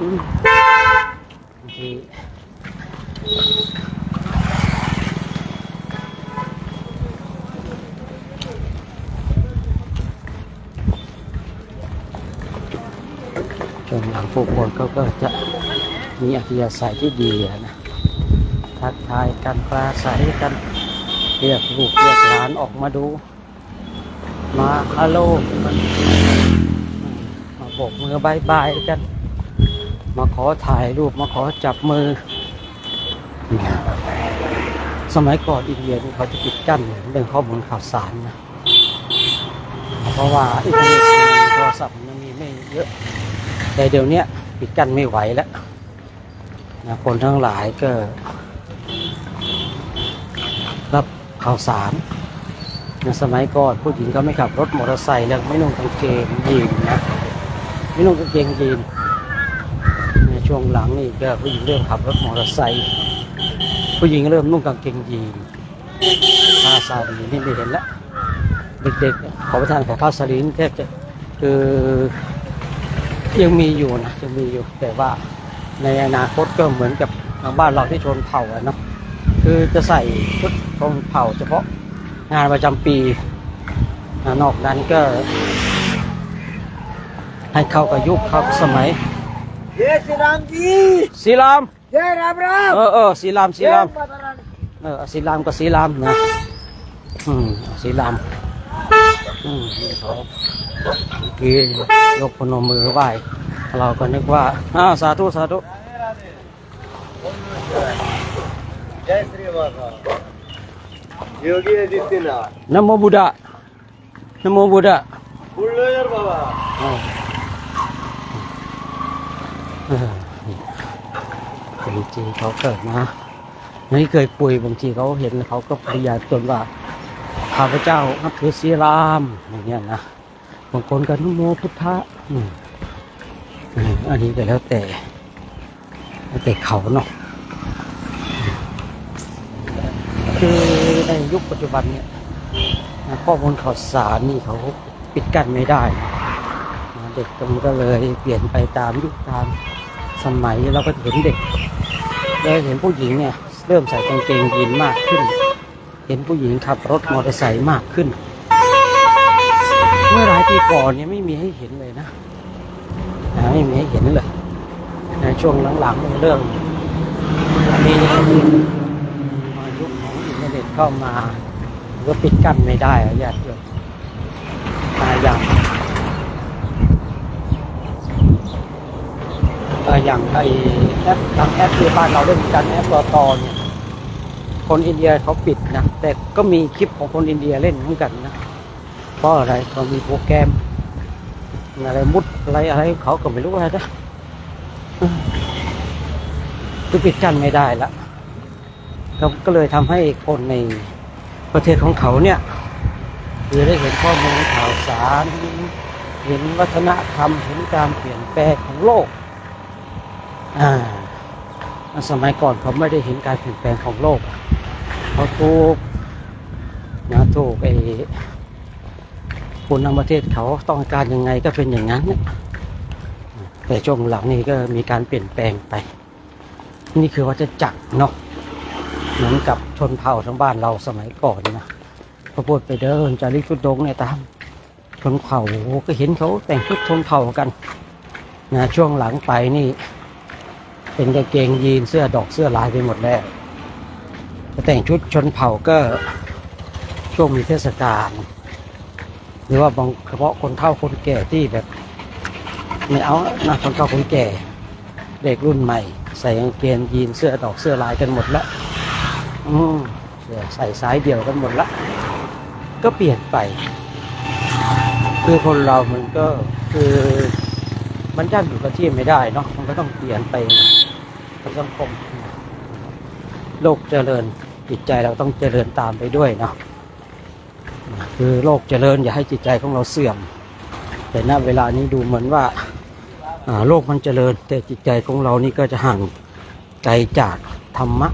างทีช่วงหลังผู้คนก็จะมีอัธยาศัยที่ดีนะทักทายกันปราศัยกันเรียกลูกเรียกหลานออกมาดูมาฮัลโหลมาโบกมือบายบายกันมาขอถ่ายรูปมาขอจับมือสมัยก่อนอินเดียเขาจะปิดกั้นเรื่องข้อมูลข่าวสารนะเพราะว่าอินเทอร์เน็ตโทรศัพท์มันมีไม่เยอะแต่เดี๋ยวนี้ปิดกั้นไม่ไหวแล้วนะคนทั้งหลายก็รับข่าวสารในสมัยก่อนผู้หญิงก็ไม่ขับรถมอเตอร์ไซค์แล้วไม่นุ่งกางเกงยีนนะไม่นุ่งกางเกงยีนในช่วงหลังนี่ก็ผู้หญิงเริ่มขับรถมอเตอร์ไซค์ผู้หญิงเริ่มนุ่งกางเกงยีนผ้าสาลีนี่ไม่เห็นแล้วเด็กๆขอประทานของผ้าสาลีแทบจะคือยังมีอยู่นะยังมีอยู่แต่ว่าในอนาคตก็เหมือนกับทางบ้านเราที่ชนเผ่าเนาะคือจะใส่ชุดชนเผ่าเฉพาะงานประจำปีนอกนั้นก็ให้เข้ากับยุคเข้าสมัย Jai Sri Ram ji. Silam. Jai Ram Ram. Silam silam. Silam ke silam nah. Silam. นี่เขากี้ยกพนมมือไหว้เราก็นึกว่าสาธุสาธุ Jai Sri Baba. Yogi Adityanath. Namo Buddha. Namo Buddha. Pulloyar Baba. บางทีเขาเกิดนะนี่เคยป่วยบางทีเขาเห็นเขาก็พยายามตนว่าข้าพเจ้านับถือศีรามอย่างเงี้ยนะบางคนก็นโมพุทธะอันนี้ก็แล้วแต่เขาเนาะคือในยุคปัจจุบันเนี่ยข้อมูลข่าวสารนี่เขาปิดกั้นไม่ได้เด็กมันก็เลยเปลี่ยนไปตามยุคตามสมัยเราก็เห็นเด็กเห็นผู้หญิงเนี่ยเริ่มใส่กางเกงยีนมากขึ้นเห็นผู้หญิงขับรถมอเตอร์ไซค์มากขึ้นเมื่อหลายปีก่อนเนี่ยไม่มีให้เห็นเลยนะไม่มีให้เห็นเลยในช่วงหลังๆเรื่องนี้มายุคของอินเทอร์เน็ตเข้ามาก็ปิดกั้นไม่ได้ญาติโยมอย่างไอแอปทางแอปที่บ้านเราเล่นกันแอปต่อเนี่ยคนอินเดียเขาปิดนะแต่ก็มีคลิปของคนอินเดียเล่นเหมือนกันนะเพราะอะไรเขามีโปรแกรมอะไรมุดอะไรเขาก็ไม่รู้อะไรนะคือปิดกั้นไม่ได้ละก็เลยทำให้คนในประเทศของเขาเนี่ยคือได้เห็นข้อมูลข่าวสารเห็นวัฒนธรรมเห็นการเปลี่ยนแปลงของโลกสมัยก่อนเขาไม่ได้เห็นการเปลี่ยนแปลงของโลกเขาถูกไอ้คนในประเทศเขาต้องการยังไงก็เป็นอย่างนั้นแต่ช่วงหลังนี้ก็มีการเปลี่ยนแปลงไปนี่คือวัฏจักรเนาะเหมือนกับชนเผ่าทั้งบ้านเราสมัยก่อนนะพอพูดไปเดินจาริกทุดงเนี่ยตามชนเผ่าก็เห็นเขาแต่งชุดชนเผ่ากันนะช่วงหลังไปนี่เป็นกางเกงยีนเสื้อดอกเสื้อลายไปหมดแล้วแต่งชุดชนเผ่าก็ช่วงมีเทศกาลหรือว่าบางเฉพาะคนเฒ่าคนแก่ที่แบบไม่เอานะคนเฒ่าคนแก่เด็กรุ่นใหม่ใส่กางเกงยีนเสื้อดอกเสื้อลายกันหมดแล้วใส่สายเดี่ยวกันหมดละก็เปลี่ยนไปคือคนเรามันก็คือมันย่ำอยู่กับที่ไม่ได้เนาะมันก็ต้องเปลี่ยนไปกับสังคมโลกเจริญจิตใจเราต้องเจริญตามไปด้วยเนาะคือโลกเจริญอย่าให้จิตใจของเราเสื่อมแต่ณเวลานี้ดูเหมือนว่าโลกมันเจริญแต่จิตใจของเรานี่ก็จะห่างไกลจากธรรมะ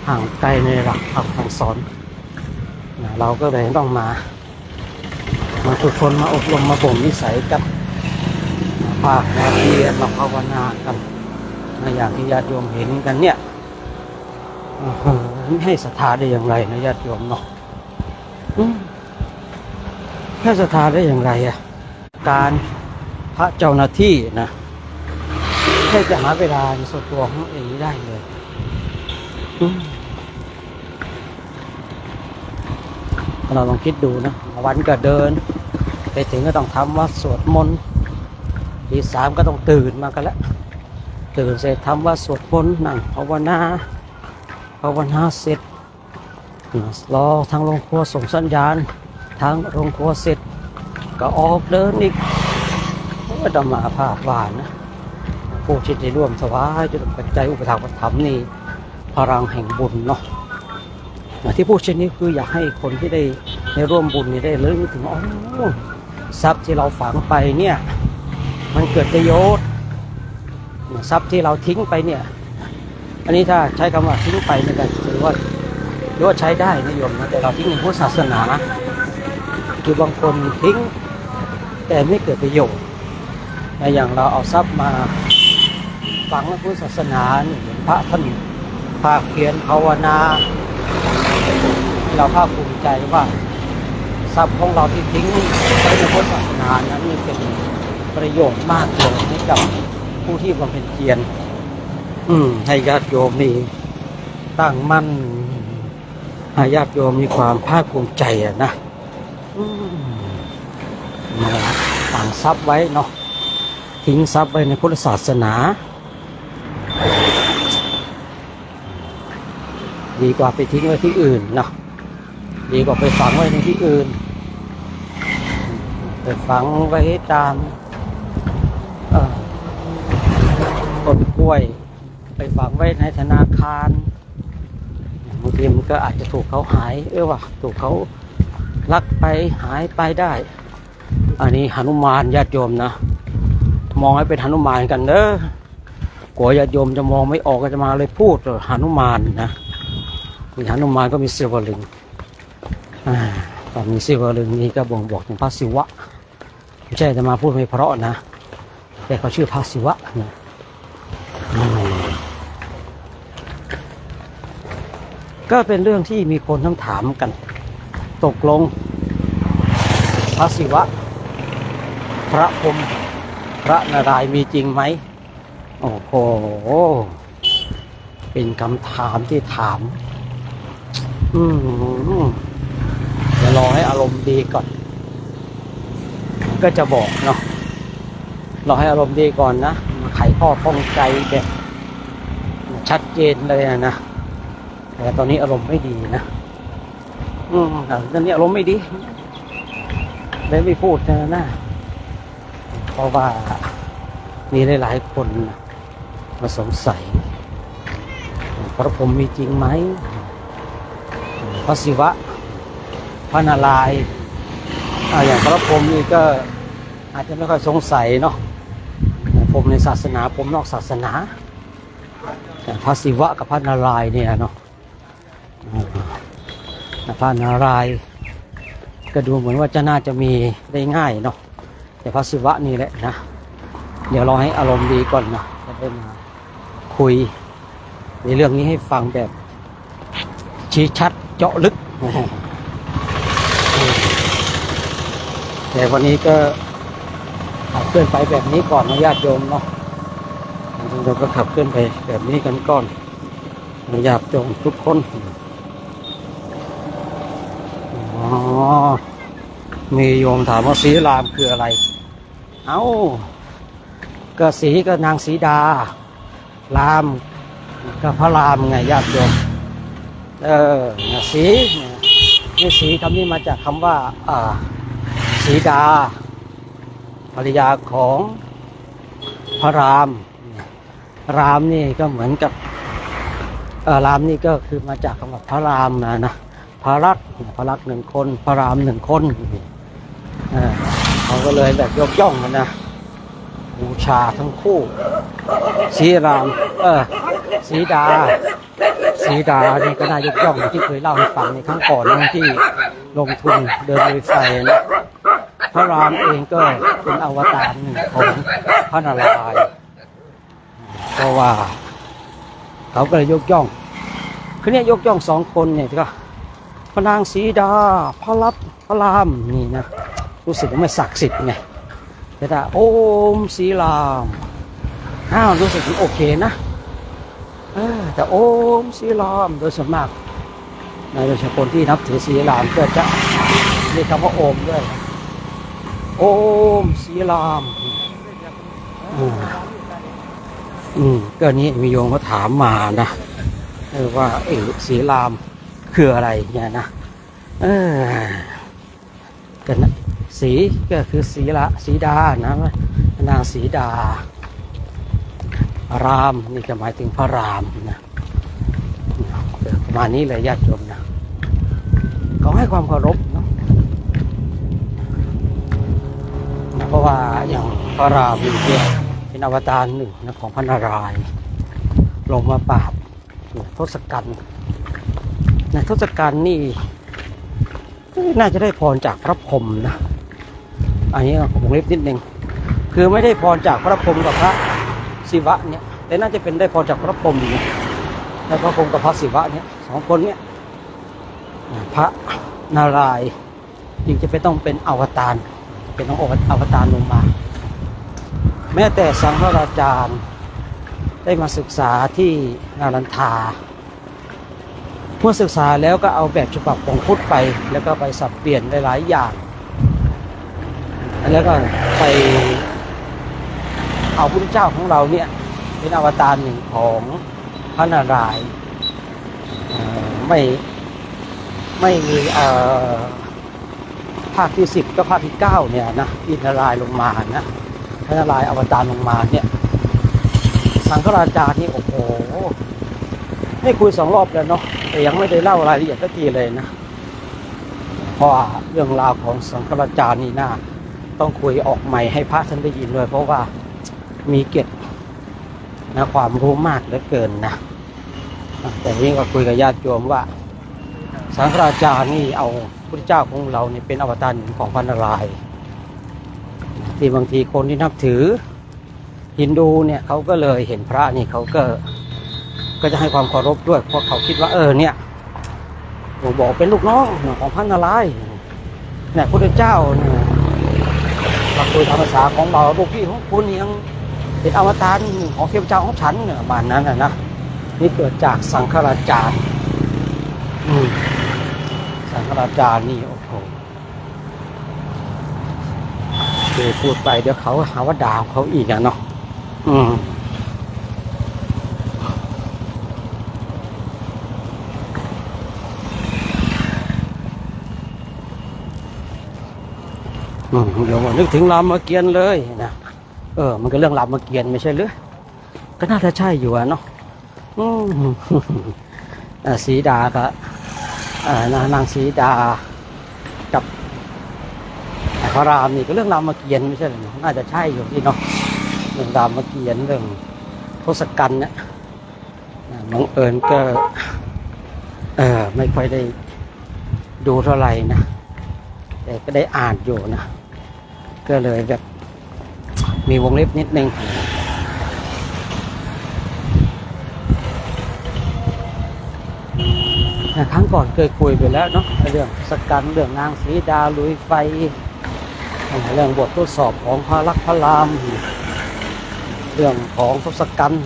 ห่างไกลในหลักธรรมคำสอนเราก็เลยต้องมาฝึกฝนมาอบรมมาบ่มนิสัยกับภาคนาเรียนมาภาวนากันอย่างที่ญาติโยมเห็นกันเนี่ยให้ศรัทธาได้อย่างไรนะญาติโยมเนาะให้ศรัทธาได้อย่างไรอ่ะการพระเจ้าหน้าที่นะแค่จะหาเวลาในส่วนตัวของเองได้เลยเราลองคิดดูนะวันก็เดินไปถึงก็ต้องทำวัดสวดมนต์ตี 3ก็ต้องตื่นมากันแล้วตื่นเสร็จทำวัดสวดมนต์นั่งภาวนาเสร็จรอทางโรงครัวส่งสัญญาณทางโรงครัวเสร็จก็ออกเดินอีกก็จะมาภาคหวานนะผู้ที่ได้ร่วมถวายจะปัจจัยอุปถัมภ์ธรรมนี่พลังแห่งบุญเนาะที่พูดเช่นนี้คืออยากให้คนที่ได้ร่วมบุญนี่ได้เริ่มถึงทรัพย์ที่เราฝังไปเนี่ยมันเกิดประโยชน์ทรัพย์ที่เราทิ้งไปเนี่ยอันนี้ถ้าใช้คำว่าทิ้งไปเนี่ยก็ถือว่าใช้ได้นะโยมนะแต่เราทิ้งในพุทธศาสนาคือบางคนทิ้งแต่ไม่เกิดประโยชน์อย่างเราเอาทรัพย์มาฝังในพุทธศาสนาพระท่านภาคเพียรภาวนาเราภาคภูมิใจว่าทรัพย์ของเราที่ทิ้งไว้ในพุทธศาสนานั้นนี่เป็นประโยชน์มากเลยให้กับ ผู้ที่บำเพ็ญเพียรให้ญาติโยมนี่ตั้งมั่นให้ญาติโยมมีความภาคภูมิใจนะฝังทรัพย์ไว้เนาะทิ้งทรัพย์ไว้ในพุทธศาสนาดีกว่าไปทิ้งไว้ที่อื่นเนาะดีกว่าไปฝังไว้ในที่อื่นไปฝังไว้ตามต้นกล้วยไปฝังไว้ในธนาคารบางทีมันก็อาจจะถูกเขาหายถูกเขาลักไปหายไปได้อันนี้หนุมานญาติโยมนะมองให้เป็นหนุมานกันเด้อกลัวญาติโยมจะมองไม่ออกก็จะมาเลยพูดหนุมานนะมีหนุมานก็มีศิวลึงตอนมีศิวลึงนี้ก็บ่งบอกถึงพระศิวะไม่ใช่จะมาพูดไม่เพราะนะแต่เขาชื่อพระศิวะนะก็เป็นเรื่องที่มีคนทั้งถามกันตกลงพระศิวะพระพรหมพระนารายณ์มีจริงไหมโอ้โหเป็นคำถามที่ถามเดี๋ยวรอให้อารมณ์ดีก่อนก็จะบอกเนาะรอให้อารมณ์ดีก่อนนะมาไขข้อข้องใจแบบชัดเจนเลยนะแต่ตอนนี้อารมณ์ไม่ดีนะตอนนี้อารมณ์ไม่ดีเลยไม่พูดนะเพราะว่ามีหลายๆคนมาสงสัยพระพรหมมีจริงไหมพระศิวะพระนารายณ์อย่างพระพรหมนี่ก็อาจจะไม่ค่อยสงสัยเนาะพรหมในศาสนาพรหมนอกศาสนาแต่พระศิวะกับพระนารายณ์เนี่ยเนาะพระนารายณ์ก็ดูเหมือนว่าจะน่าจะมีได้ง่ายเนาะแต่พระศิวะนี่แหละนะเดี๋ยวรอให้อารมณ์ดีก่อนนะจะได้มาคุยในเรื่องนี้ให้ฟังแบบชี้ชัดเจาะลึกแต่วันนี้ก็ขับเคลื่อนไปแบบนี้ก่อนนะญาติโยมเนาะเราก็ขับเคลื่อนไปแบบนี้กันก่อนญาติโยมทุกคนมีโยมถามว่าสีรามคืออะไรก็สีก็นางสีดารามก็พระรามไงญาติโยมสีนี่สีคำนี้มาจากคำว่าสีดาภรรยาของพระรามรามนี่ก็เหมือนกับรามนี่ก็คือมาจากคำว่าพระรามนะพระลักษณ์หนึ่งคนพระรามหนึ่งคนเขาก็เลยแบบยกย่องกันนะบูชาทั้งคู่สีรามสีดานี่ก็น่ายกย่องที่เคยเล่าให้ฟังในครั้งก่อนที่ลงทุนเดินลุยไฟนะพระรามเองก็เป็นอวตารหนึ่งของพระนารายณ์เพราะว่าเขาก็เลยยกย่องคือเนี่ยยกย่องสองคนเนี่ยก็พระนางสีดาพระรามนี่นะรู้สึกว่าไม่ศักดิ์สิทธิ์ไงแต่ถ้าโอมสีรามรู้สึกโอเคนะแต่โอมสีรามโดยส่วนมากโดยเฉพาะคนที่นับถือสีรามก็จะเรียกคำว่าโอมด้วยโอมสีรามก็นี้มีโยมเขาถามมานะว่าสีรามคืออะไรเนี่ยนะกันนะสีก็คือสีดานะนางสีดารามนี่ก็หมายถึงพระรามนะประมาณนี้เลยญาติโยมนะขอให้ความเคารพเนาะเพราะว่าอย่างพระรามเนี่ยเป็นอวตารหนึ่งนะของพระนารายณ์ลงมาปราบทศกัณฐ์ทศกัณฐ์นี่น่าจะได้พรจากพระพรหมนะอันนี้ผมเล็บนิดนึงคือไม่ได้พรจากพระพรหมกับพระศิวะเนี่ยแต่น่าจะเป็นได้พรจากพระพรหมเนี่ยและพระพรหมกับพระศิวะเนี่ยสองคนเนี่ยพระนารายณ์จึงจะต้องเป็นอวตารเป็นต้องอวตารลงมา แม้แต่สังฆราจารย์ได้มาศึกษาที่นารันทาเมื่อศึกษาแล้วก็เอาแบบฉบับของพุทธไปแล้วก็ไปสับเปลี่ยนหลายๆอย่างแล้วก็ไปเอาพระพุทธเจ้าของเราเนี่ยเป็นอวตารหนึ่งของพระนารายณ์ไม่มีภาคที่10ก็ภาคที่9เนี่ยนะที่นารายณ์ลงมานะพระนารายณ์อวตารลงมาเนี่ยสังฆราชานี่โอ้โหนี่คุย2 รอบแล้วเนาะแต่ยังไม่ได้เล่ารายละเอียดสักทีเลยนะเพราะเรื่องราวของสังฆราชานี่น่าต้องคุยออกใหม่ให้พระท่านได้ยินด้วยเพราะว่ามีเกียรตินะความรู้มากเหลือเกินนะแต่นี้ก็คุยกับญาติโยมว่าสังฆราชานี่เอาพระเจ้าของเราเนี่ยเป็นอวตารของพระนารายณ์ที่บางทีคนที่นับถือฮินดูเนี่ยเขาก็เลยเห็นพระนี่เขาก็จะให้ความเคารพด้วยเพราะเขาคิดว่าเนี่ยผมบอกเป็นลูกน้องของพระนารายณ์เนี่ยพระเจ้าเนี่ยเราคุยธรรมภาษาของเราลูกพี่ของคุณยังเป็นอวตารของเทพเจ้าของฉันเนี่ยบ้านนั้นนะนี่เกิดจากสังฆราชาสังฆราชานี่โอ้โหคือพูดไปเดี๋ยวเขาหาว่าด่าเขาอีกเนาะเดี๋ยวนึกถึงรามเกียรติ์เลยนะมันก็เรื่องรามเกียรติ์ไม่ใช่หรือก็น่าจะใช่อยู่เนาะสีดากับนางสีดากับพระรามนี่ก็เรื่องรามเกียรติ์ไม่ใช่หรือน่าจะใช่อยู่ที่เนาะเรื่องรามเกียรติ์เรื่องทศกัณฐ์เนี่ยน้องเอิญก็ไม่ค่อยได้ดูเท่าไหร่นะแต่ก็ได้อ่านอยู่นะก็เลยแบบมีวงเล็บนิดนึงครั้งก่อนเคยคุยไปแล้วเนาะเรื่องสกัดเรื่องนางสีดาลุยไฟเรื่องบททดสอบของพระลักษณ์พระรามเรื่องของทศกัณฐ์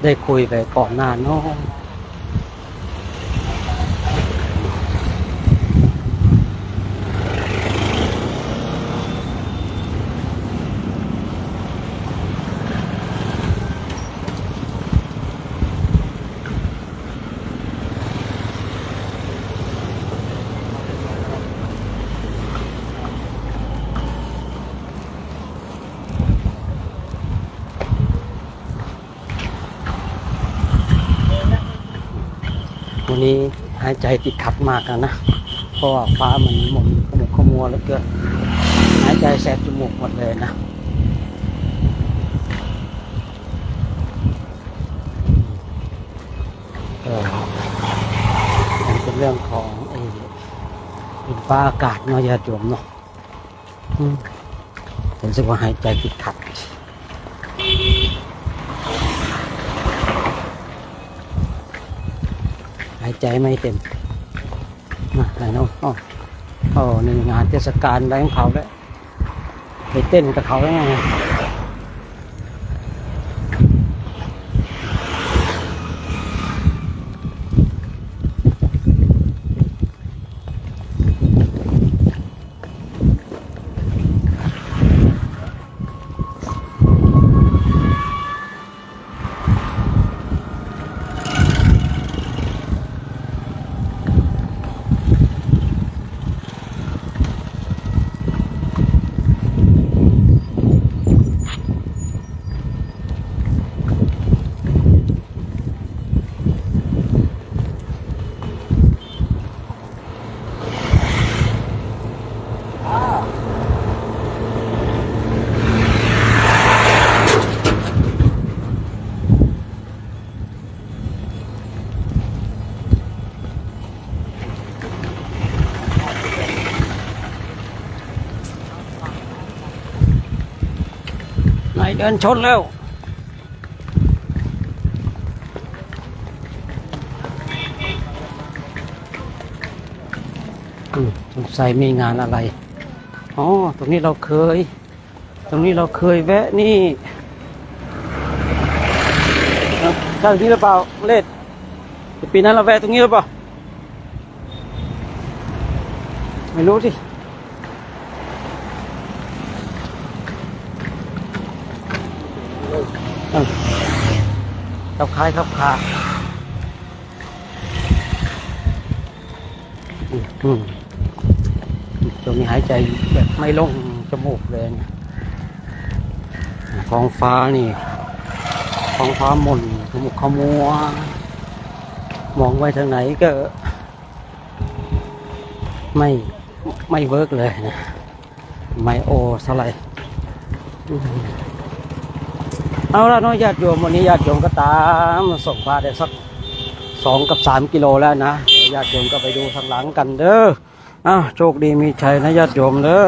ได้คุยไปก่อนหน้าเนาะวันนี้หายใจติดขัดมากนะเพราะว่าฟ้ามันหมุนขมัวแล้วเกินหายใจแสบจมูกหมดเลยนะมันเป็นเรื่องของดินฟ้าอากาศเนาะญาติโยมเนาะรู้สึกว่าหายใจติดขัดหายใจไม่เต็มไหนเนาะนี่งานเทศกาลอะไรของเขาแล้วไปเต้นกับเขาแล้วไงเดินชนแล้วสงสัยมีงานอะไรตรงนี้เราเคย ตรงนี้เราเคยแวะนี่ใช่ตรงนี้หรือเปล่าเล็ดปีนั้นเราแวะตรงนี้หรือเปล่าไม่รู้สิขับคล้ายขับคาตรงนี้หายใจแบบไม่ลงจมูกเลยนะท้องฟ้านี่ท้องฟ้าหม่นขมุกขมัวมองไปทางไหนก็ไม่เวิร์กเลยนะไม่โอเท่าไหร่เอาละน้อยญาติโยมวันนี้ญาติโยมก็ตามมาส่งพระได้สัก2 กับ 3 กิโลแล้วนะญาติโยมก็ไปดูทางหลังกันเด้อโชคดีมีชัยนะญาติโยมเด้อ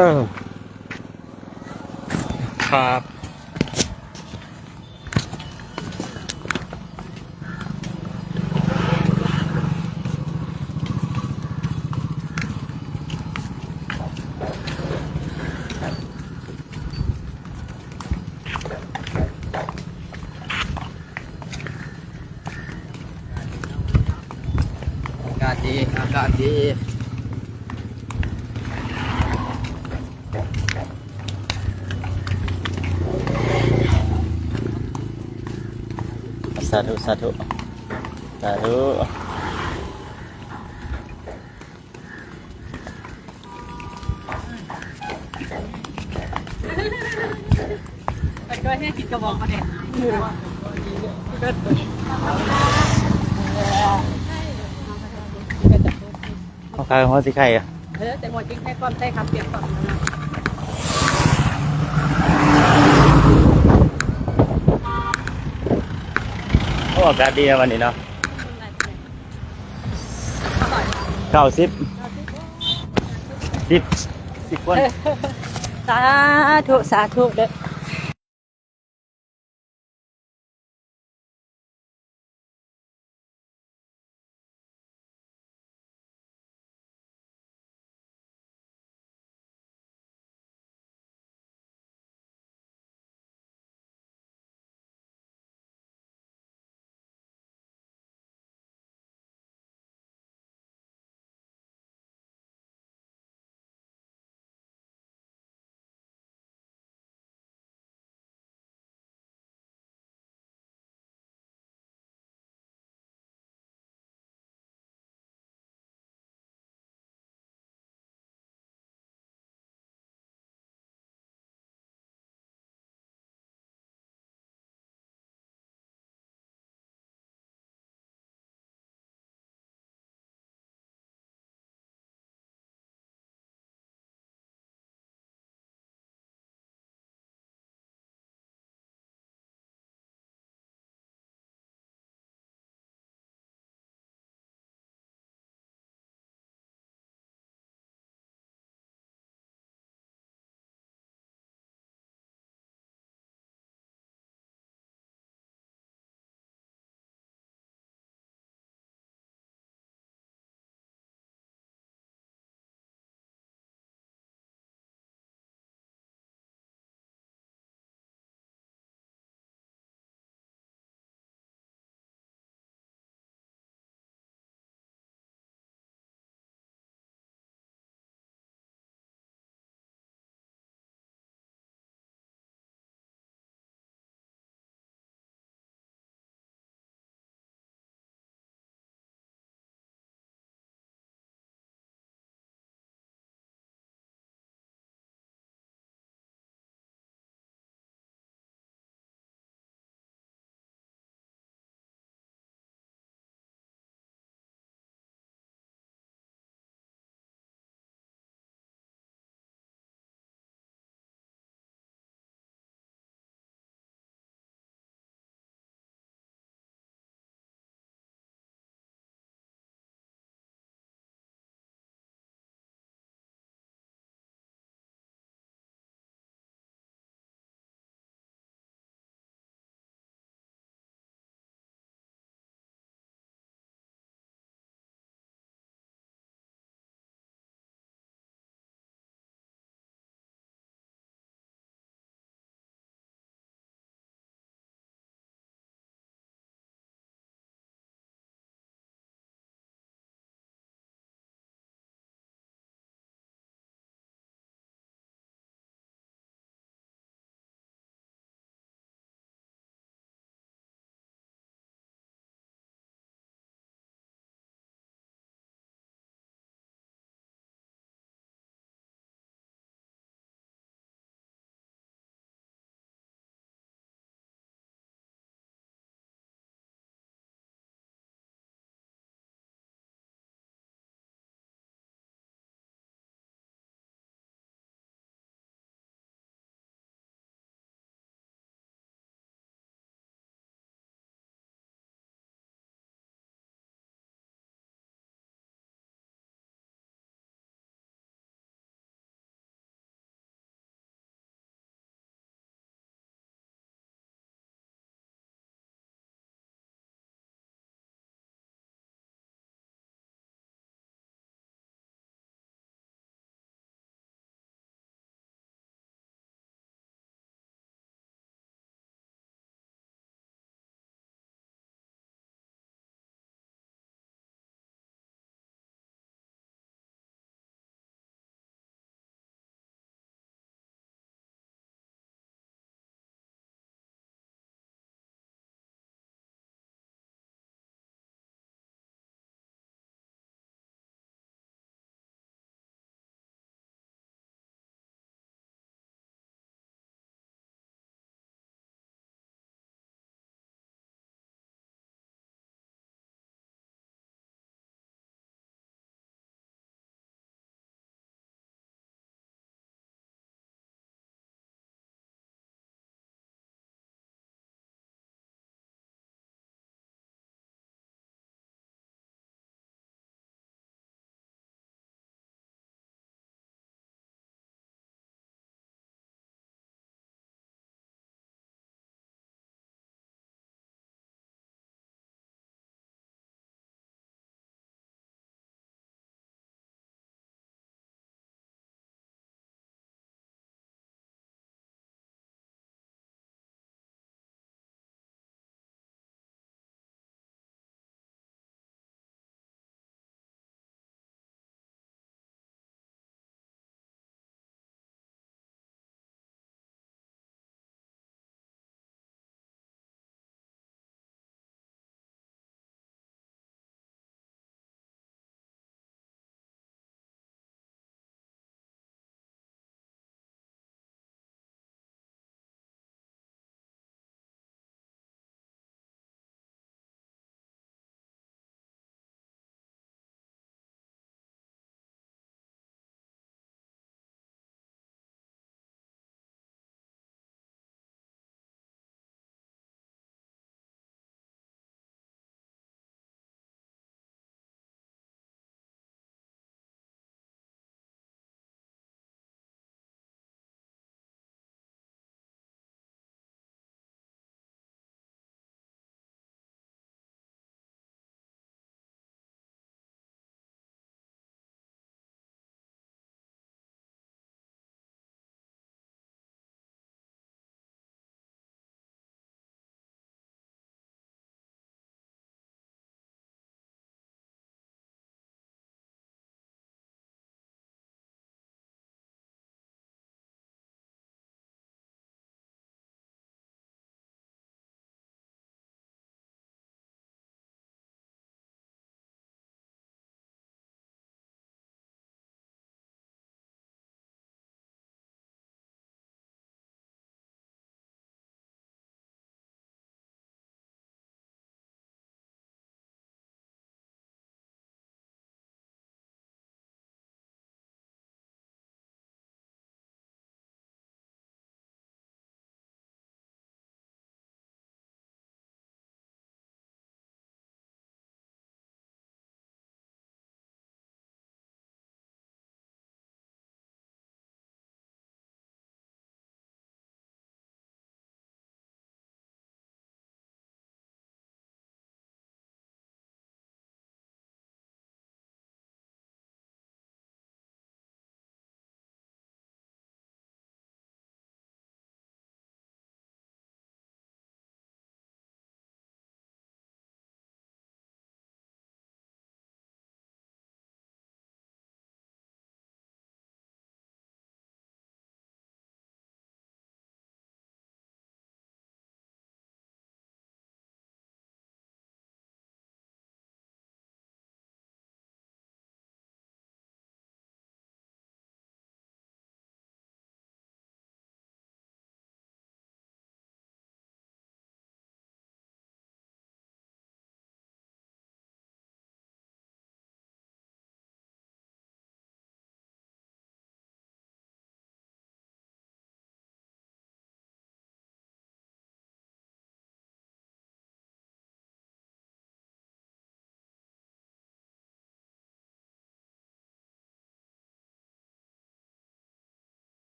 ครับ อากาศดีอากาศดีสาธุสาธุสาธุ ก็ให้คิดกระบอกมาเนี่ย เขาขายหัวสิไข่อะ แต่หมดจริงแค่ความใช่ครับเปลี่ยนก่อนนะ โอ้อากาศดีนะวันนี้เนาะ90 10คน สาธุสาธุเด้อ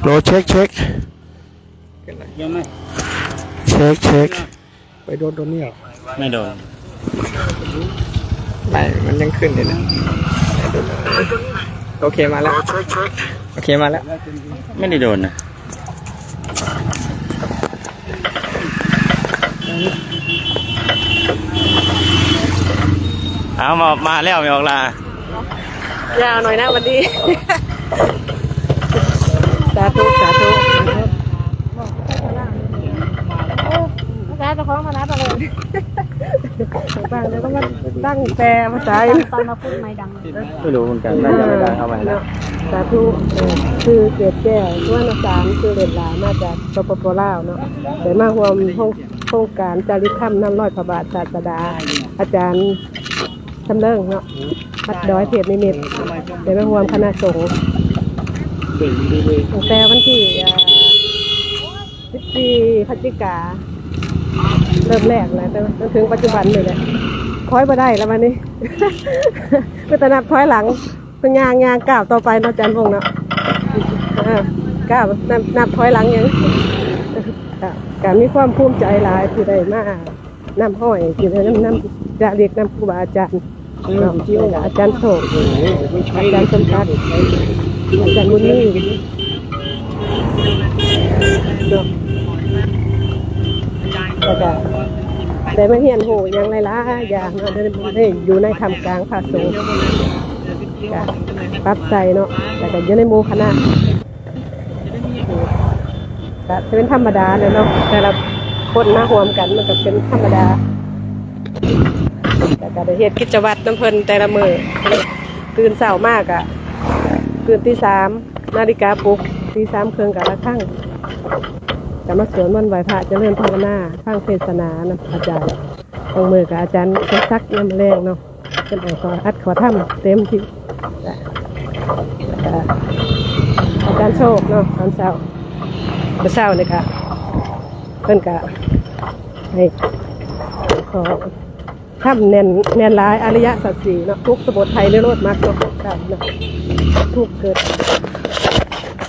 โลเช็คเช็คไปโดนตัวนี้เหรอ ไม่โดน ไปมันยังขึ้นอยู่นะโอเคมาแล้วโอเคมาแล้ว ไม่ได้โดนนะเอามาแล้วไม่ออกลาย าวหน่อยนะวันนี้ สาธุสาธุภาษาจะคล้องมานะตลอดบ้างแล้วก็มาตั้งแปลภาษาตอนมาพูดไม่ดัง ไม่รู้เหมือนกันน่าจะไม่ได้เอาใหม่แล้ว สาธุคือเกียรติแก้วส่วนสามคือเด่นหลามาจากสปปลาวเนาะแต่มาร่วมโครงการจาริกธรรมน้ำร้อยพระบาทศาสดาอาจารย์จำเริงเนาะวัดดอยเทพนิมิตรแต่มาร่วมคณะสงฆ์ตั้งแต่วันที่14 พฤศจิกาเริ่มแรกเลยแต่จนถึงปัจจุบันเลยแหละถอยมาได้แล้ววันนี้ ก็จะนับถอยหลังเป็นยางก้าวต่อไปเนาะอาจารย์พงษ์เนาะก้าวนับถอยหลังยังการมีความภูมิใจหลายที่ได้มานำห้อยที่ได้นำจะเรียกนำครูบาอาจารย์เนาะอาจารย์โศกอาจารย์สมศักดิ์อาจารย์บุญมีเนาะแล้วก็ได้มาเรียนรู้อย่างหลายๆอย่างเนาะได้อยู่ในธรรมกลางพระสงฆ์ก็ปรับใจเนาะแต่ก็อยู่ในหมู่คณะก็เป็นธรรมดาเลยเนาะแต่ละคนมารวมกันมันก็เป็นธรรมดาแต่ก็ได้เฮ็ดกิจวัตรน้ำเพิ่นแต่ละมื้อตื่นเช้ามากอ่ะตื่นตี 3 นาฬิกาปลุกตี 3 ครึ่งก็ละครั้งก็มาสวดมนต์ไหว้พระเจริญภาวนาฟังเทศนานะอาจารย์บางมื้อก็อาจารย์เพิ่นซักน้ำแรงเนาะเพิ่นให้ขออัดขอทำเต็มที่อาจารย์โชคเนาะตอนเช้านี่ค่ะเพิ่นก็ให้ขอทำแน่นหลายอริยสัจสี่เนาะทุกสมุทัยนิโรธมรรคเนาะเนาะทุกเกิด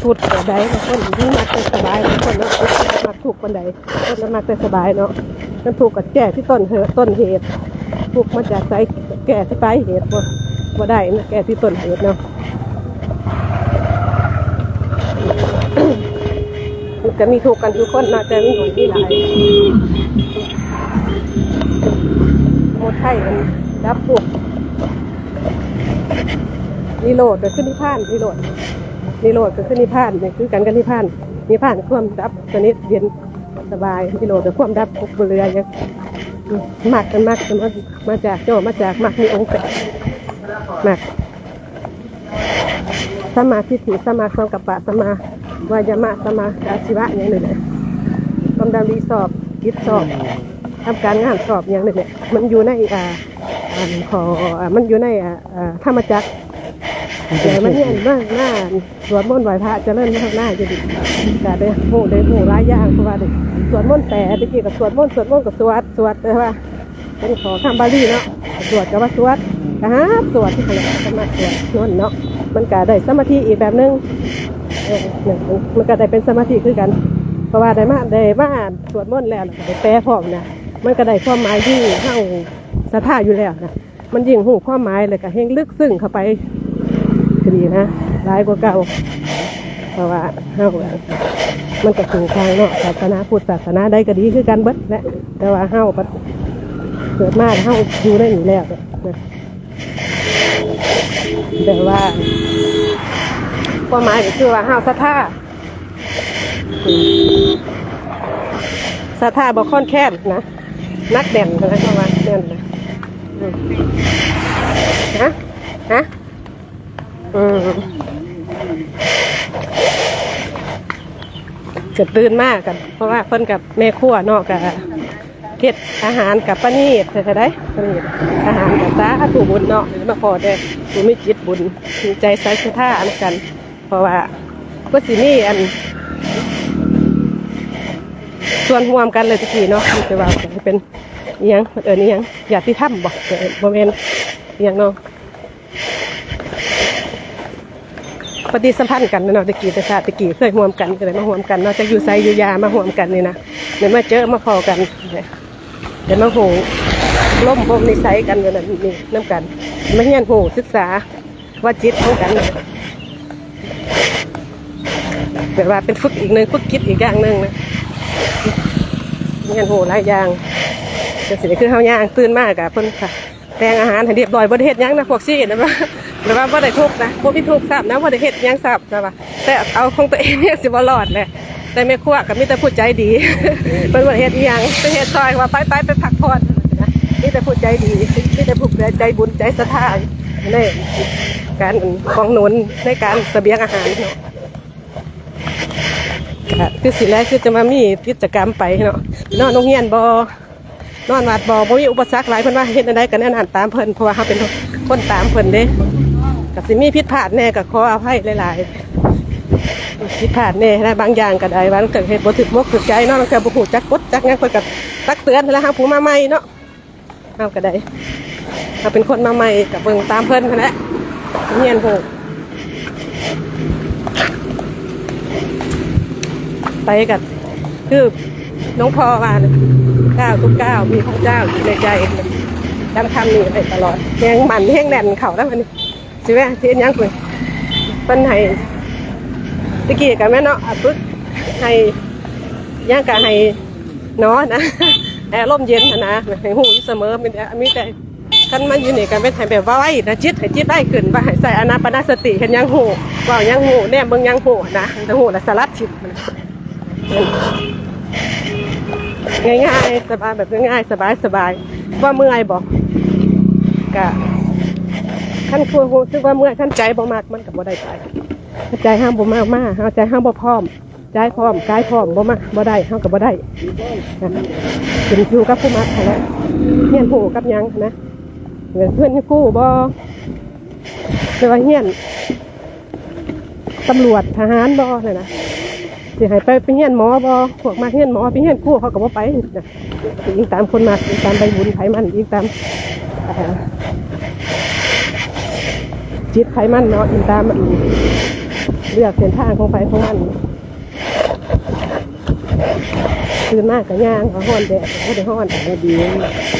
ทุกเกิดใดบางคนที่มักแต่สบายบางคนเนาะมักทุกคนใดคนนั้นมักแต่สบายเนาะนั่นทุกกับแก่ที่ต้นเหตุทุกมาจากสายแก่ที่ปลายเหตุบ่ได้นะแก่ที่ต้นเหตุเนาะมันก็มีทุกข์กันทุกคนนะแต่มีหน่อยที่หลายหมดไข่มันรับทุกข์นิโรธก็ขึ้นนิพพานนิโรธก็ขึ้นนิพพานเนี่ยคือกันนิพพานความดับสนิทเย็นสบายนิโรธก็ความดับทุกข์เรือยังมักมาจากโจมาจากมักมีองค์แปดมักสมาธิถิสมาสังกัปปะสมาวายามะสมาอาชีวะอย่างนี้เลยความดำรีสอบคิดสอบทำการงานสอบอย่างนี้เลยมันอยู่ในมันอยู่ในธรรมจักรแต่มันเนี่ยหน้าสวดมนต์ไหว้พระเจริญหน้าจะดีแต่ได้โหหลายอย่างเพราะว่าเด็กสวดมนต์แต่ตะกี้กับสวดมนต์กับสวดแต่ว่าเป็นขอคำบาลีเนาะสวดกับว่าสวดสวดที่เขาเรียกสมาสวดเนาะมันก็ได้สมาธิอีกแบบนึงมันก็ได้เป็นสมาธิคือกันเพราะว่าได้มาสวดมนต์แล้วได้แปลพร้อมนะมันก็ได้ความหมายที่เข้าศรัทธาอยู่แล้วนะมันยิ่งหูความหมายเลยก็เฮงลึกซึ้งเข้าไปดีนะร้ายกว่าเก่าเพราะว่าเข้ามันก็ถึงทางเนาะศาสนาพุทธศาสนาใดก็ดีคือกันเบิดแหละแต่ว่าเข้าเกิดมาเข้าอยู่ได้อยู่แล้วนะแต่ว่าความหมายก็คือว่าห้าวศรัทธาบอกค่อนแค้นนะนักแด่นนะประมาณแด่นนะจะตื่นมากกันเพราะว่าเพิ่นกับแม่ครัวเนาะกับเฮ็ดอาหารกับป้านีดใช่ได้ป้านีดอาหารกับตาถูบุญเนาะมาขอได้ถูมีจิตบุญมีใจใส่ศรัทธาอันกันเพราะว่าก็สิมีอันส่วนร่วมกันเลยทุกทีเนาะจะว่าเป็นอีหยังนี่หยังญาติธรรมบ่แม่นอีหยังเนาะ ปฏิสัมพันธ์กันเนาะตะกี้แต่ชาติตะกี้เคยร่วมกันก็เลยมาร่วมกันเนาะจะอยู่ไสอยู่ยามาร่วมกันนี่นะเดี๋ยวมาเจอมาพอกันเดี๋ยวมาโหล้มบ่มนิสัยกันอยู่นั่นนี่น้ำกันมาเรียนโหศึกษาว่าจิตของกันแบบว่าเป็นฝึกอีกหนึ่งฝึกคิดอีกอย่างหนึ่งนะเรียนโหหลายอย่างแต่สิ่งที่คือเฮาย่างตื่นมากอะเพิ่นค่ะแต่งอาหารให้เรียบร้อยบ่ได้เฮ็ดหยังนะพวกซี่นะว่าแต่ว่าบ่ได้ทุกข์นะบ่มีทุกข์ทราบนะบ่ได้เฮ็ดหยังทราบนะว่าแต่เอาของตัวเองเนี่ยสิบ่รอดแหละแต่แม่ครัวก็มีแต่ผู้ใจดี เพิ่นบ่ได้เฮ็ดอีหยังไปเฮ็ดซอยว่าไปพักผ่อนนะมีแต่ผู้ใจดีมีแต่ผู้ใจบุญใจศรัทธาในการของหนุนในการเสบียงอาหารเนาะคือสิแรกคือจะมามีกิจกรรมไปเนาะนอนโรงเรียนบ่นอนวัดบ่มีอุปสรรคหลายเพิ่นว่าเฮ็ดจังได๋ก็แนะนำตามเพิ่นเพราะว่าเฮาเป็นคนตามเพิ่นเด้ก็สิมีผิดพลาดแน่ก็ขออภัยหลายๆผิดพลาดแน่นะบางอย่างก็ได้บางเกิดเหตุบ่ถูกมกถูกใจเนาะบางเทื่อบ่ฮู้จักกฎจักหยังเพิ่นก็ตักเตือนแล้วเฮาผู้มาใหม่เนาะเฮาก็ได้เฮาเป็นคนมาใหม่ก็เบิ่งตามเพิ่นนั่นแหละเรียนโหไปกับคือน้องพ่อว่าก้าวทุกก้าวมีพระเจ้าอยู่ในใจจำคำนี้ไปตลอดแห้งมันแห้งแน่นเข่าแล้วมันสิแม่ที่ยังคุยเป็นไห้ตะกี้กับแม่เนาะปึ๊กให้ย่างกะให้เนาะนะแอร์ร่มเย็นนะให้หูเสมอมีแต่คันมันอยู่นี่กันเป็นไห้แบบว่าไว้นะจิตให้จิตได้ขึ้นว่าให้ใส่อนาปานสติเห็นยังหูว่ายังหูแน่เบิ่งยังหูนะแต่หูละสลัดฉิบง่ายๆสบายแบบง่ายๆสบายว่าเมื่อยบอกกะขั้นครัวรู้สึกว่าเมื่อยขั้นใจบ่มากมันกับบ่ได้ใจห้ามบ่มากเอาใจห้ามบ่พร้อมใจพร้อมกายพร้อมบ่มากบ่ได้ห้ามกับบ่ได้เป็นอยู่กับผู้มักแล้วเฮียนหูกับยังนะเงินเพื่อนกู้บ่แต่ว่าเฮียนตำรวจทหารบ่เลยนะสิให้ไปเฮียนหมอบ่พวกมาเฮียนหมอไปเฮียนกู้เขาก็บ่ไปนะยิงตามคนมายิงตามใบบุญไขมันยิงตามจิตไขมันเนาะยิงตามเลือกเส้นทางของไฟของมันตื่นมากกับย่างกับห้อนแดดก็ได้ห้อนแต่ดี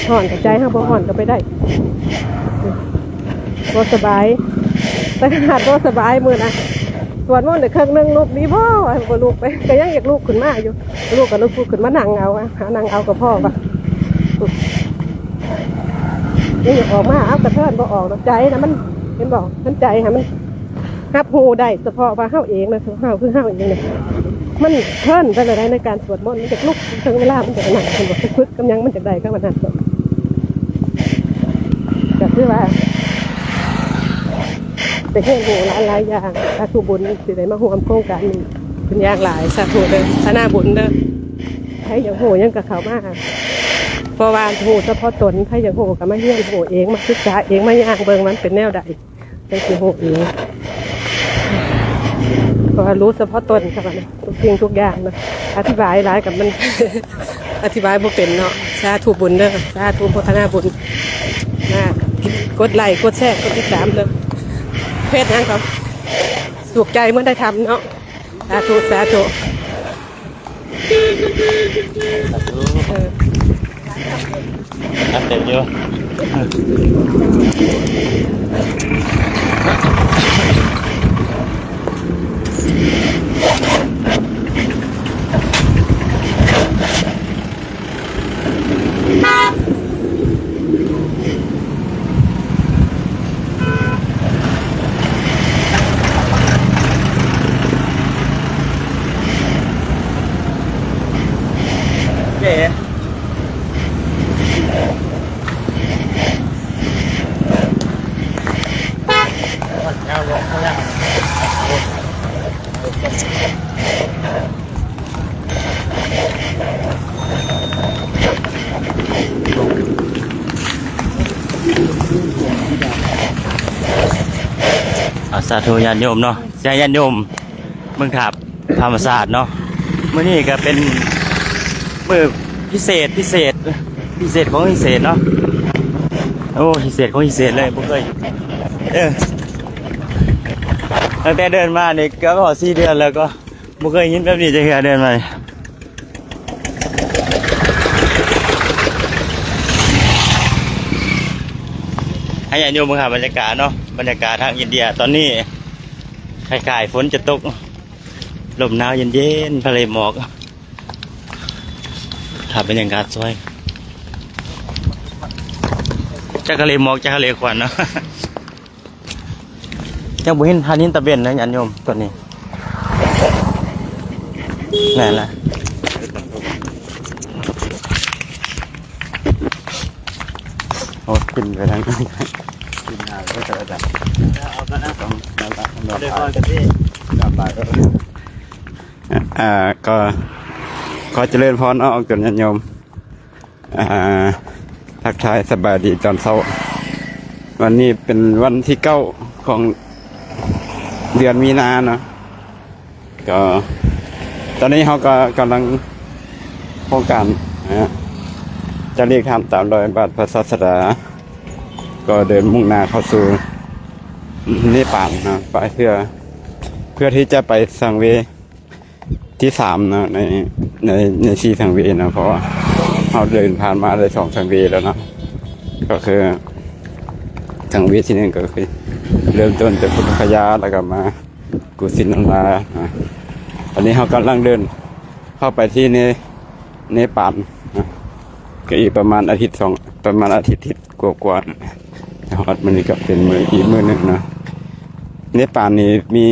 ห้อนกับใจห้าบ่ห้อนก็ไปได้ก็สบายแต่ขนาดก็สบายมือนะส่วนว่าเด็กเครื่องนึงลูกดีพ่อก็ลูกไปก็ยังอยากลูกขึ้นมาอยู่ลูกกับลูกขึ้นมานั่งเอาหานั่งเอากับพ่อปะยังอยากออกมาเอากระเทินก็ออกใจนะมันเห็นบอกมันใจฮะมันฮับหูได้เฉพาะว่าเฮาเองนะเฮาคือเฮาเองเนี่ยมันเทินไปเลยในการสวดมนต์มันจะลุกถึงเวลามันจะหนักมันบอกพึกกำยังมันจะได้ก็มันหันก็คือว่าแต่เฮียนโหหลายอย่างสาธุบุญสิได้มาร่วมโครงการนี้เป็นอย่างหลายสาธุเด้อสานาบุญเด้อใครอย่างโหยังกับเขามากเพราะว่าโหเฉพาะตนใครอย่างโหกับมาเฮียนโหเองมาศึกษาเองมาย่างเบิ่งมันเป็นแนวใดเป็นสิโหเองเพราะรู้เฉพาะตนครับทุกสิ่งทุกอย่างนะอธิบายหลายกับมัน อธิบายบ่เป็นเนาะสาธุบุญเด้อสาธุโภชนาบุญนะกดไลค์กดแชร์กดติดตามเด้อเพศนั้นครับสุขใจเมื่อได้ทำเนาะสาธุสาธุเต็มเยอะเก๋สาธุญาติโยมเนาะญาติโยมเมืองขับธรรมศาสตร์เนาะมื้อนี้ก็เป็นมื้อพิเศษของพิเศษเนาะโอ้พิเศษของพิเศษเลยบ่เคย ตั้งแต่เดินมานี่ก็พอ4 เดือนแล้วก็บ่เคยเห็นแบบนี้จะเหือเดินมาให้ญาติโยมครับบรรยากาศเนาะบรรยากาศทางอินเดียตอนนี้คล้ายๆฝนจะตกลมหนาวเย็นๆทะเลหมอกครับบรรยากาศสวยจากทะเลหมอกจากทะเลควันเนาะยังบ่เห็นทานินตะเบนนะญาติโยมตอนนี้นั่นล่ะโอ้ขึ้นไปทางนั้นขึ้นหน้าก็จะได้เอาก็นะต้องเดี๋ยวก่อนกันพี่กลับไปก็ขอเจริญพรออกจนญาติโยมทักทายสบายดีตอนเช้าวันนี้เป็นวันที่9ของเดือนมีนาเนาะก็ตอนนี้เขาก็กำลังโครงการจะเรียกทำตามรอยบาทพระศาสดาก็เดินมุ่งหน้าเข้าสู่เนปาลนะไปเพื่อที่จะไปสังเวที่3นะใน4สังเวนะเพราะว่าเราเดินผ่านมาได้2สังเวแล้วนะก็คือสังเวที่1ก็คือเริ่มต้นจากพุทธคยาแล้วก็มากุสินาราตอนนี้เรากำลังเดินเข้าไปที่เนปาลก็อีกประมาณอาทิตย์กว่าฮอดมันนี่ก็เป็นอีกมื้อนึงนะเนปาลนี่มี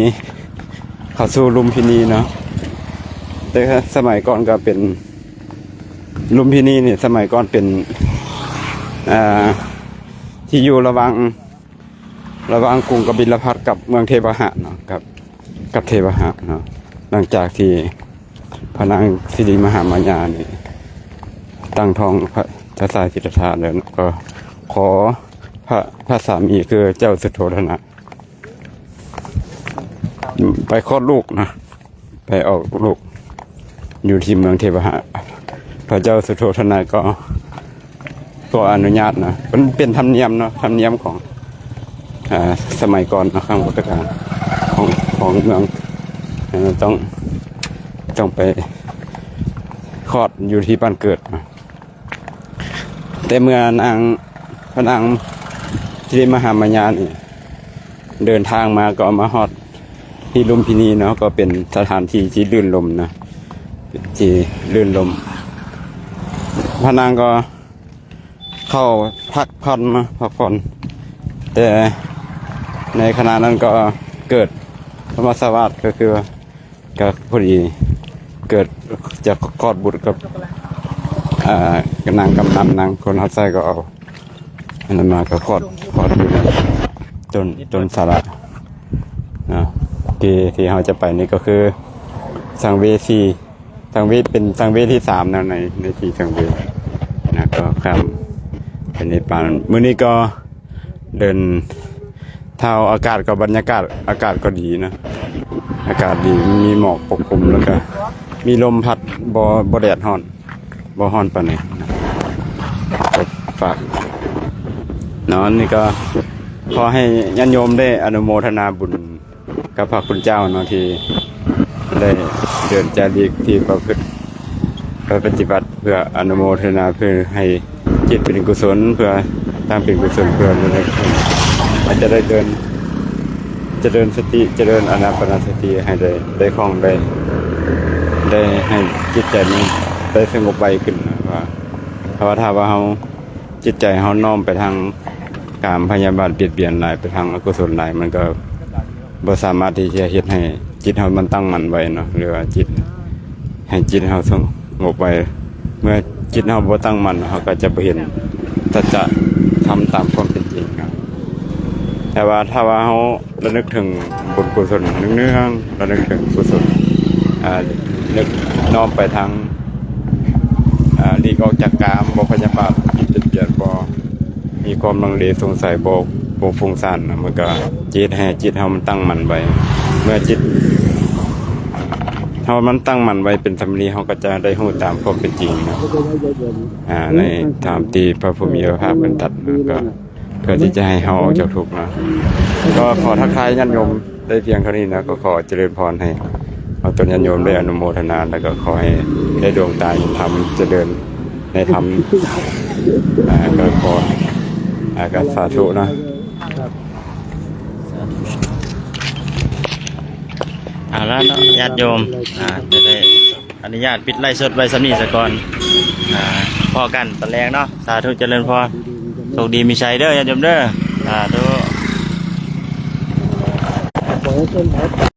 เข้าสู่ลุมพินีเนาะแต่สมัยก่อนก็เป็นลุมพินีนี่สมัยก่อนเป็นที่อยู่ระหว่างกรุงกบิลพัสกับเมืองเทพหะเนาะกับเทพหะเนาะหลังจากที่พระนางสิริมหามายานี่ตั้งท้องพระสายสิทธัตถะแล้วก็ขอพระสามีคือเจ้าสุโธทนะไปคลอดลูกนะไปออกลูกอยู่ที่เมืองเทพหะพระเจ้าสุโธทนะก็อนุญาตนะมันเป็นธรรมเนียมเนาะธรรมเนียมของสมัยก่อนนะข้างพุทธกาลของเมืองต้องไปคลอดอยู่ที่บ้านเกิดแต่เมื่อนางพระนางสิริมหามายานี่เดินทางมาก็มาฮอดที่ลุมพินีเนาะก็เป็นสถานที่ที่ลื่นลมนะที่ลื่นลมพระนางก็เข้าพักผ่อนแต่ในขณะนั้นก็เกิดธรรมสวัสดิ์ก็คือก็พอดีเกิดจะคลอดบุตรกับนางกำนันนางคนฮัตไซก็เอาอันนั้นมาก็คลอดอยู่ในต้นสาระนะที่เราจะไปนี่ก็คือสังเวสีเป็นสังเวที่3นะใน4สังเวนะก็ข้ามเป็นในป่ามื้อนี้ก็เดินเท่าอากาศกับบรรยากาศอากาศก็ดีนะอากาศดีมีหมอกปกคลุมแล้วก็มีลมพัดบ่แดดร้อนบ่ร้อนปานนี้ก็ฝากเนาะนี่ก็ขอให้ญาติโยมได้อนุโมทนาบุญกับพระคุณเจ้าเนาะที่ได้เดินจาริกที่ประพฤติปฏิบัติเพื่ออนุโมทนาเพื่อให้จิตเป็นกุศลเพื่อตั้งเป็นกุศลเพื่ออาจจะได้เดินเจริญสติเจริญอานาปานสติให้ได้คล่องได้ให้จิตใจนี้ได้สงบไวขึ้นว่าถ้าว่าเฮาจิตใจเฮาน้อมไปทางการพยาบาทเบียดหลายไปทางอกุศลหลายมันก็บ่สามารถที่จะเฮ็ดให้จิตเฮามันตั้งมั่นไว้เนาะหรือว่าจิตให้จิตเฮาสงบไว้เมื่อจิตเฮาบ่ตั้งมั่นเฮาก็จะบ่เห็นสัจธรรมตามความเป็นจริงครับแต่ว่าถ้าว่าเฮาระลึกถึงบุญกุศลเนืองๆระลึกถึงกุศลนึกน้อมไปทางหลีกออกจากกามบ่พยาบาทจิตเปลี่ยนบ่มีความลังเลสงสัยบ่ฟุ้งซ่านมันก็จิตเฮามันตั้งมั่นไว้เมื่อจิตเฮามันตั้งมั่นไว้เป็นสำลีเฮาก็จะได้รู้ตามความเป็นจริงนะในตามที่พระผู้มีพระภาคเพิ่นตรัสก็เพื่อที่จะให้เฮาออกจากทุกข์นะก็ขอทักทายญาติโยม ได้เพียงเท่านี้นะก็ขอเจริญพรให้เอาตนญาติโยมได้อนุโมทนาแล้วก็ขอให้ได้ดวงตาเห็นธรรมเจริญในธรรมก็ขอการสาธุนะ เอาละเนาะญาติโยมจะได้อนุญาตปิดไล่สดไว้สำนีซะก่อนพอกันตอนแรกเนาะสาธุเจริญพรโชคดีมีชัยเด้อญาติโยมเด้อสาธุ